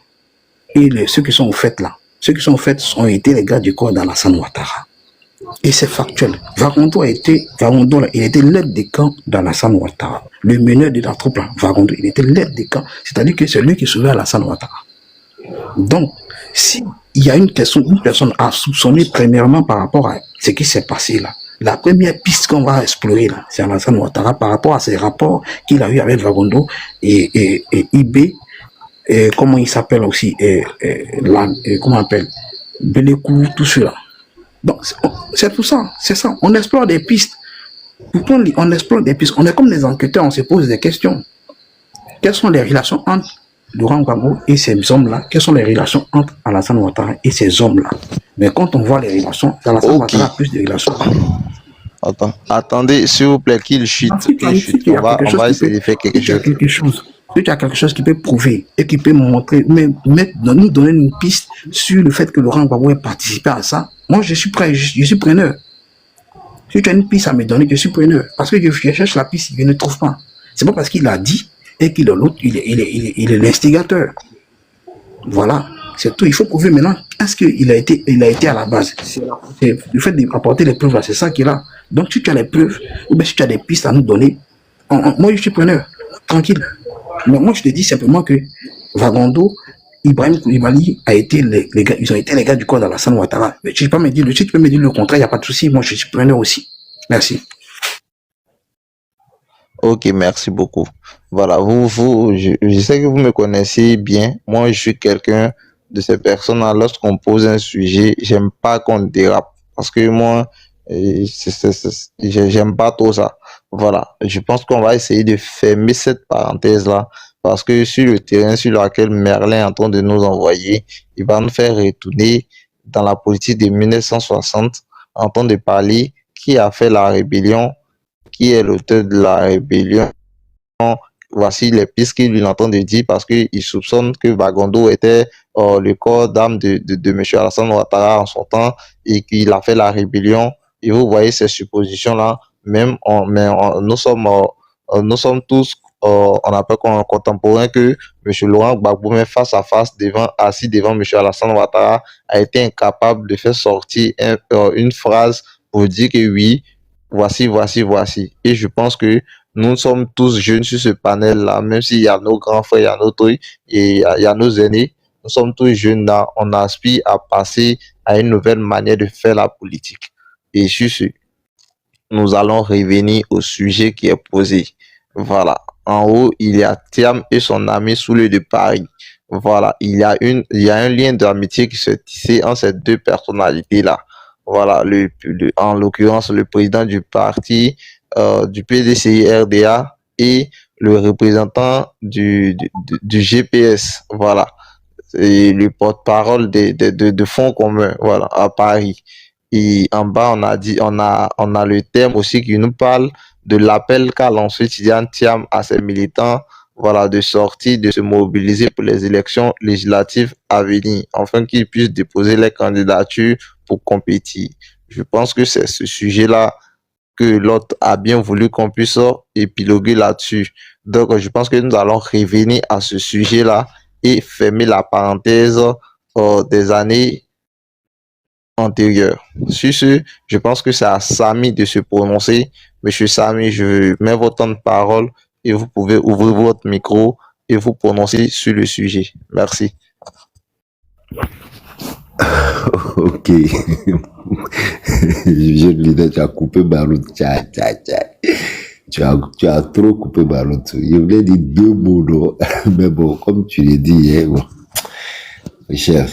et ceux qui sont au fait là, ceux qui sont au fait ont été les gars du corps d'Alassane Ouattara. Et c'est factuel. Vagondo, il était l'aide des camps d'Alassane Ouattara. Le meneur de la troupe là, Vagondo, il était l'aide des camps. C'est-à-dire que c'est lui qui sauvait Alassane Ouattara. Donc, s'il y a une personne à soupçonner premièrement par rapport à ce qui s'est passé là, la première piste qu'on va explorer là, c'est Alassane Ouattara par rapport à ces rapports qu'il a eu avec Vagondo et IB, et comment il s'appelle aussi, comment on appelle, Belekou, tout cela. Donc, c'est tout ça, c'est ça. On explore des pistes. Pourquoi on explore des pistes? On est comme des enquêteurs, on se pose des questions. Quelles sont les relations entre Laurent Gbagbo et ces hommes-là? Quelles sont les relations entre Alassane Ouattara et ces hommes-là? Mais quand on voit les relations, Alassane Ouattara a plus de relations. Attendez, s'il vous plaît, qu'il chute. On va essayer de faire quelque chose. Si tu as quelque chose qui peut prouver et qui peut montrer, nous donner une piste sur le fait que Laurent Gbagbo ait participé à ça, moi je suis prêt, je suis preneur. Si tu as une piste à me donner, je suis preneur. Parce que je cherche la piste, je ne trouve pas. C'est pas parce qu'il a dit et qu'il est l'autre, il est l'instigateur. Voilà, c'est tout. Il faut prouver maintenant, est-ce qu'il a été à la base? C'est le fait d'apporter les preuves là, c'est ça qu'il a. Donc si tu as les preuves, ou bien si tu as des pistes à nous donner, moi je suis preneur, tranquille. Mais moi je te dis simplement que Vagondo, Ibrahim Koulibaly a été les gars, ils ont été les gars du corps d'Alassane Ouattara. Mais tu peux me dire le contraire, il n'y a pas de souci, moi je suis preneur aussi. Merci. Ok, merci beaucoup. Voilà, je sais que vous me connaissez bien. Moi, je suis quelqu'un de ces personnes-là. Lorsqu'on pose un sujet, j'aime pas qu'on dérape. Parce que moi, j'aime pas trop ça. Voilà, je pense qu'on va essayer de fermer cette parenthèse-là. Parce que sur le terrain sur lequel Merlin est en train de nous envoyer, il va nous faire retourner dans la politique de 1960, en train de parler qui a fait la rébellion, qui est l'auteur de la rébellion. Voici les pistes qu'il lui entend de dire parce qu'il soupçonne que Vagondo était le corps d'âme de M. Alassane Ouattara en son temps et qu'il a fait la rébellion. Et vous voyez ces suppositions-là, nous sommes tous on appelle contemporain que M. Laurent Gbagbo, même face à face, assis devant M. Alassane Ouattara, a été incapable de faire sortir une phrase pour dire que oui, voici. Et je pense que nous sommes tous jeunes sur ce panel-là, même s'il y a nos grands frères, il y a nos trucs, et il y a nos aînés. Nous sommes tous jeunes là, on aspire à passer à une nouvelle manière de faire la politique. Et sur ce, nous allons revenir au sujet qui est posé. Voilà. En haut, il y a Thiam et son ami Soulé de Paris. Voilà. Il y a un lien d'amitié qui se tissé entre ces deux personnalités-là. Voilà. En l'occurrence, le président du parti, du PDCI RDA et le représentant du GPS. Voilà. Et le porte-parole de Fonds communs. Voilà. À Paris. Et en bas, on a le thème aussi qui nous parle de l'appel qu'a lancé Tidiane Thiam à ses militants, voilà, de sortir, de se mobiliser pour les élections législatives à venir, afin qu'ils puissent déposer les candidatures pour compétir. Je pense que c'est ce sujet-là que l'autre a bien voulu qu'on puisse épiloguer là-dessus. Donc, je pense que nous allons revenir à ce sujet-là et fermer la parenthèse des années antérieures. Sur ce, je pense que c'est à Samy de se prononcer. Monsieur Samy, je mets votre temps de parole et vous pouvez ouvrir votre micro et vous prononcer sur le sujet. Merci. Ok. Je disais, tu as coupé Baroud. Tu as trop coupé Baroud. Je voulais dire deux mots, non? Mais bon, comme tu l'as dit, hein, bon. Mes chers,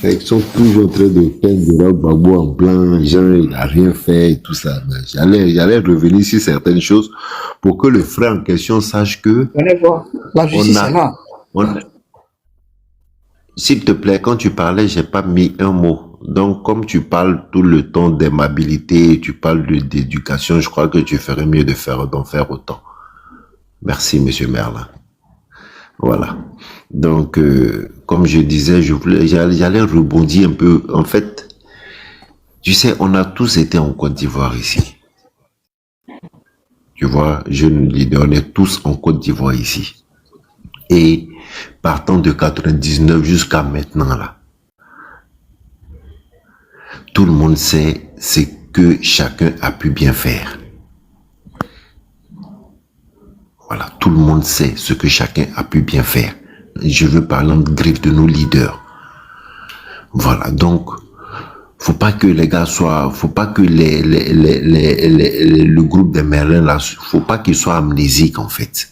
ils sont toujours en train de peindre Laurent Gbagbo en blanc, genre, il n'a rien fait et tout ça. Mais j'allais revenir sur certaines choses pour que le frère en question sache que la justice est là. S'il te plaît, quand tu parlais, j'ai pas mis un mot. Donc, comme tu parles tout le temps d'aimabilité, tu parles d'éducation, je crois que tu ferais mieux d'en faire autant. Merci, monsieur Merlin. Voilà. Donc, comme je disais, j'allais rebondir un peu. En fait, tu sais, on a tous été en Côte d'Ivoire ici. Tu vois, jeunes leaders, on est tous en Côte d'Ivoire ici. Et partant de 99 jusqu'à maintenant, là, tout le monde sait ce que chacun a pu bien faire. Voilà, tout le monde sait ce que chacun a pu bien faire. Je veux parler en griffe de nos leaders. Voilà, donc, faut pas que les gars faut pas que le groupe des Merlin là, faut pas qu'ils soient amnésiques en fait.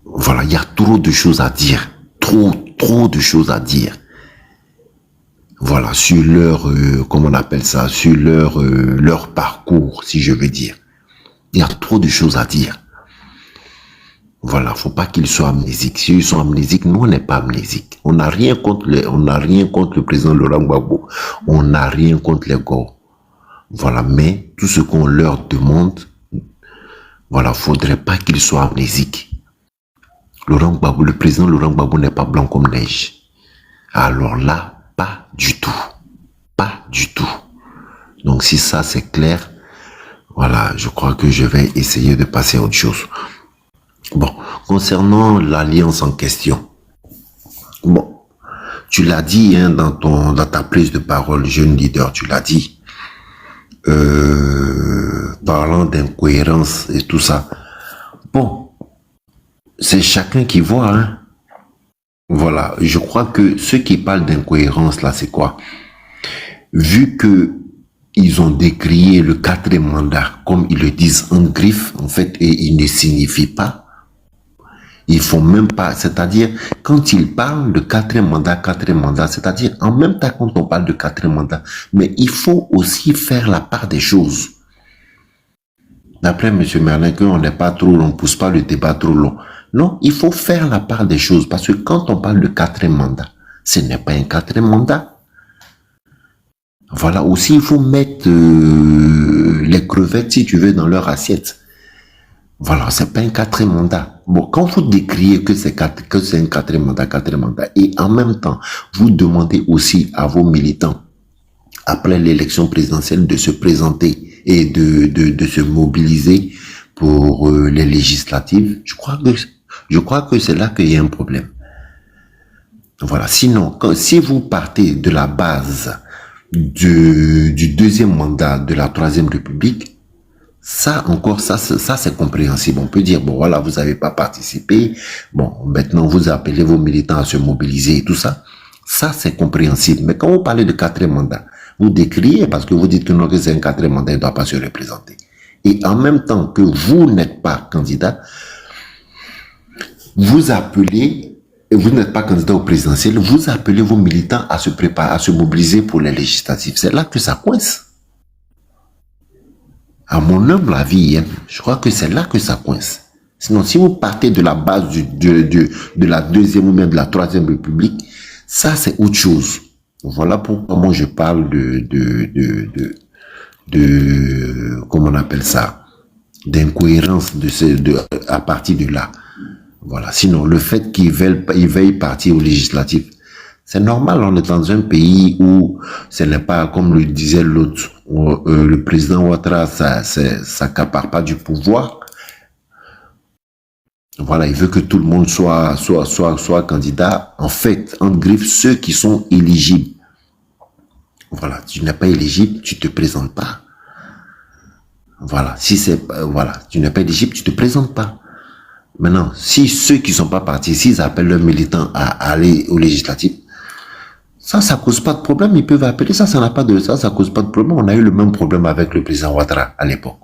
Voilà, il y a trop de choses à dire, trop de choses à dire. Voilà, sur leur, comment on appelle ça, sur leur parcours, si je veux dire. Il y a trop de choses à dire. Voilà, faut pas qu'ils soient amnésiques. Si ils sont amnésiques, nous on n'est pas amnésiques. On n'a rien contre le président Laurent Gbagbo. On n'a rien contre les gars. Voilà, mais tout ce qu'on leur demande, voilà, faudrait pas qu'ils soient amnésiques. Laurent Gbagbo, le président Laurent Gbagbo n'est pas blanc comme neige. Alors là, pas du tout. Pas du tout. Donc si ça c'est clair, voilà, je crois que je vais essayer de passer à autre chose. Bon, concernant l'alliance en question, bon, tu l'as dit hein, dans ta prise de parole, jeune leader, tu l'as dit, parlant d'incohérence et tout ça. Bon, c'est chacun qui voit, hein. Voilà, je crois que ceux qui parlent d'incohérence là, c'est quoi? Vu que ils ont décrié le 4e mandat, comme ils le disent en griffe, en fait, et il ne signifie pas. Ils font même pas, c'est-à-dire, quand ils parlent de 4e mandat, c'est-à-dire, en même temps quand on parle de 4e mandat, mais il faut aussi faire la part des choses. D'après M. Merlin, qu'on n'est pas trop long, on ne pousse pas le débat trop long. Non, il faut faire la part des choses, parce que quand on parle de 4e mandat, ce n'est pas un 4e mandat. Voilà, aussi il faut mettre les crevettes, si tu veux, dans leur assiette. Voilà, c'est pas un 4e mandat. Bon, quand vous décriez que c'est un 4e mandat, et en même temps, vous demandez aussi à vos militants, après l'élection présidentielle, de se présenter et de se mobiliser pour les législatives, je crois que c'est là qu'il y a un problème. Voilà. Sinon, si vous partez de la base du deuxième mandat de la Troisième République, ça encore, ça c'est compréhensible. On peut dire, bon voilà, vous n'avez pas participé, bon, maintenant vous appelez vos militants à se mobiliser et tout ça. Ça c'est compréhensible. Mais quand vous parlez de quatrième mandat, vous décriez parce que vous dites que non, que c'est un quatrième mandat, il ne doit pas se représenter. Et en même temps que vous n'êtes pas candidat, vous appelez, et vous n'êtes pas candidat au présidentiel, vous appelez vos militants à se préparer, à se mobiliser pour les législatives. C'est là que ça coince. À mon humble avis, hein, je crois que c'est là que ça coince. Sinon, si vous partez de la base de la deuxième ou même de la troisième république, ça c'est autre chose. Voilà pourquoi moi je parle comment on appelle ça, d'incohérence à partir de là. Voilà. Sinon, le fait qu'ils veillent partir aux législatives, c'est normal. On est dans un pays où ce n'est pas, comme le disait l'autre, le président Ouattara, ça s'accapare pas du pouvoir. Voilà, il veut que tout le monde soit candidat. En fait, en griffe, ceux qui sont éligibles. Voilà, tu n'es pas éligible, tu te présentes pas. Voilà, voilà, tu n'es pas éligible, tu te présentes pas. Maintenant, si ceux qui sont pas partis, s'ils appellent leurs militants à aller aux législatives, ça cause pas de problème, ils peuvent appeler, ça n'a pas de ça cause pas de problème. On a eu le même problème avec le président Ouattara à l'époque.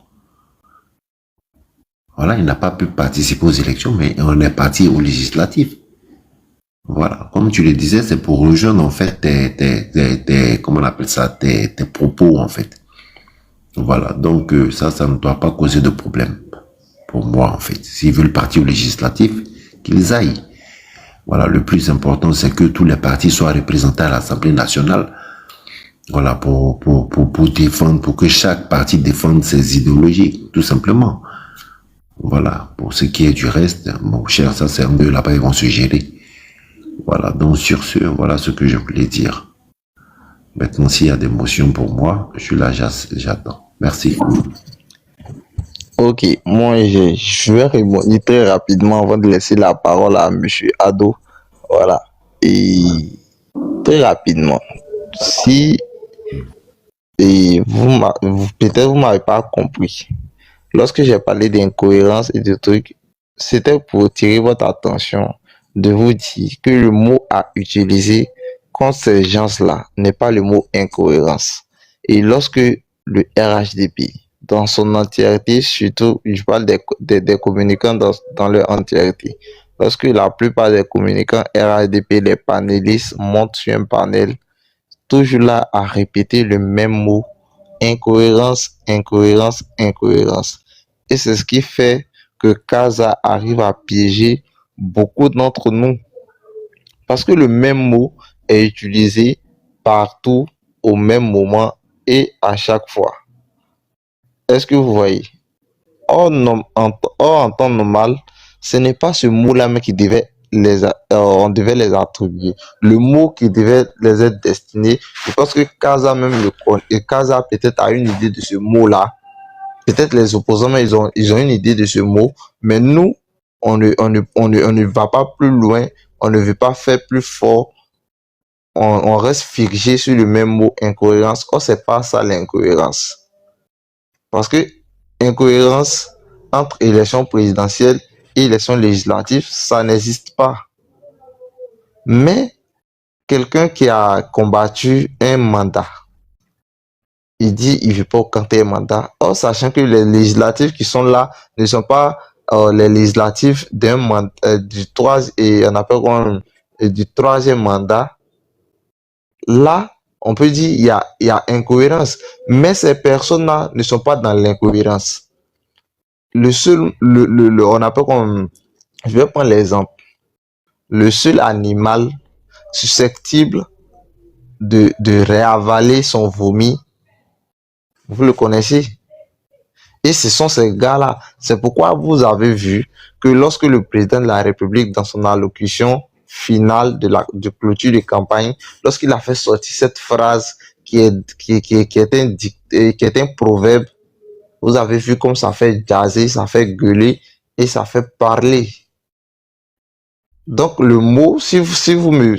Voilà, il n'a pas pu participer aux élections, mais on est parti aux législatives. Voilà, comme tu le disais, c'est pour rejoindre en fait comment on appelle ça, tes propos en fait. Voilà, donc ça ne doit pas causer de problème pour moi en fait. S'ils veulent partir aux législatives, qu'ils aillent. Voilà, le plus important c'est que tous les partis soient représentés à l'Assemblée nationale. Voilà, pour défendre, pour que chaque parti défende ses idéologies, tout simplement. Voilà, pour ce qui est du reste, mon cher, ça c'est un peu là-bas, ils vont se gérer. Voilà, donc sur ce, voilà ce que je voulais dire. Maintenant, s'il y a des motions pour moi, je suis là, j'attends. Merci. Ok, moi je vais répondre très rapidement avant de laisser la parole à Monsieur Ado. Voilà. Et très rapidement, si peut-être vous m'avez pas compris. Lorsque j'ai parlé d'incohérence et de trucs, c'était pour tirer votre attention de vous dire que le mot à utiliser contre ces gens-là n'est pas le mot incohérence. Et lorsque le RHDP, dans son entièreté, surtout, je parle des communicants dans leur entièreté, lorsque la plupart des communicants RHDP, les panélistes, montent sur un panel, toujours là à répéter le même mot, incohérence, incohérence, incohérence. Et c'est ce qui fait que Casa arrive à piéger beaucoup d'entre nous. Parce que le même mot est utilisé partout, au même moment et à chaque fois. Est-ce que vous voyez? Or, en temps normal, ce n'est pas ce mot-là mais qui devait on devait les attribuer. Le mot qui devait les être destiné, je pense que Casa même le connaît. Et Casa peut-être a une idée de ce mot-là. Peut-être les opposants, mais ils ont une idée de ce mot. Mais nous, on ne va pas plus loin. On ne veut pas faire plus fort. On reste figé sur le même mot incohérence. Or, c'est pas ça l'incohérence. Parce que incohérence entre élection présidentielle et élection législative, ça n'existe pas. Mais quelqu'un qui a combattu un mandat, il dit il ne veut pas canter un mandat. Or, sachant que les législatives qui sont là ne sont pas les législatives d'un mandat, du troisième mandat, là, on peut dire il y a incohérence. Mais ces personnes-là ne sont pas dans l'incohérence. On appelle comme, je vais prendre l'exemple. Le seul animal susceptible de réavaler son vomi, vous le connaissez. Et ce sont ces gars-là. C'est pourquoi vous avez vu que lorsque le président de la République, dans son allocution finale de clôture de campagne, lorsqu'il a fait sortir cette phrase qui est un proverbe, Vous avez vu comme ça fait jaser, ça fait gueuler et ça fait parler. Donc le mot, si vous me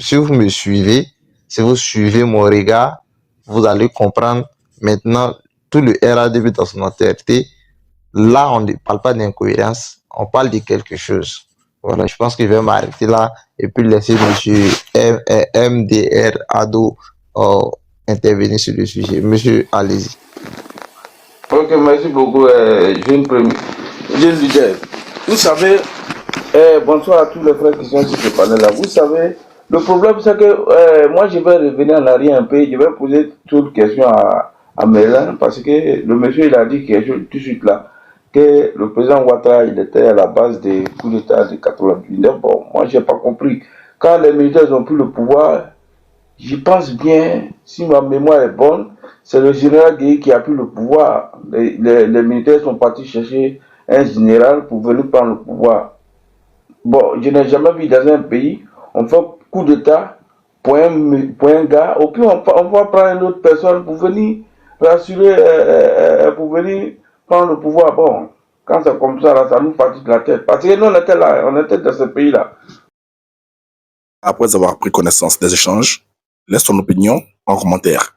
suivez, si vous suivez mon regard, vous allez comprendre maintenant tout le RADB dans son entièreté. Là, on ne parle pas d'incohérence, on parle de quelque chose. Voilà, je pense que je vais m'arrêter là et puis laisser monsieur MDR Ado intervenir sur le sujet. Monsieur, allez-y. Ok, merci beaucoup, jeune leader. Vous savez, bonsoir à tous les frères qui sont sur ce panel-là. Vous savez, le problème c'est que moi je vais revenir en arrière un peu, je vais poser toute question à Mélan parce que le monsieur il a dit quelque chose tout de suite là, que le président Ouattara il était à la base des coups d'État de 99. Bon, moi j'ai pas compris. Quand les militaires ont pris le pouvoir, je pense bien, si ma mémoire est bonne, c'est le général Gueye qui a pris le pouvoir. Les militaires sont partis chercher un général pour venir prendre le pouvoir. Bon, je n'ai jamais vu dans un pays, on fait coup d'État pour un gars, au pire on va prendre une autre personne pour venir rassurer, pour venir prendre le pouvoir. Bon, quand c'est comme ça, là, ça nous fatigue la tête. Parce que nous, on était là, on était dans ce pays-là. Après avoir pris connaissance des échanges, laisse ton opinion en commentaire.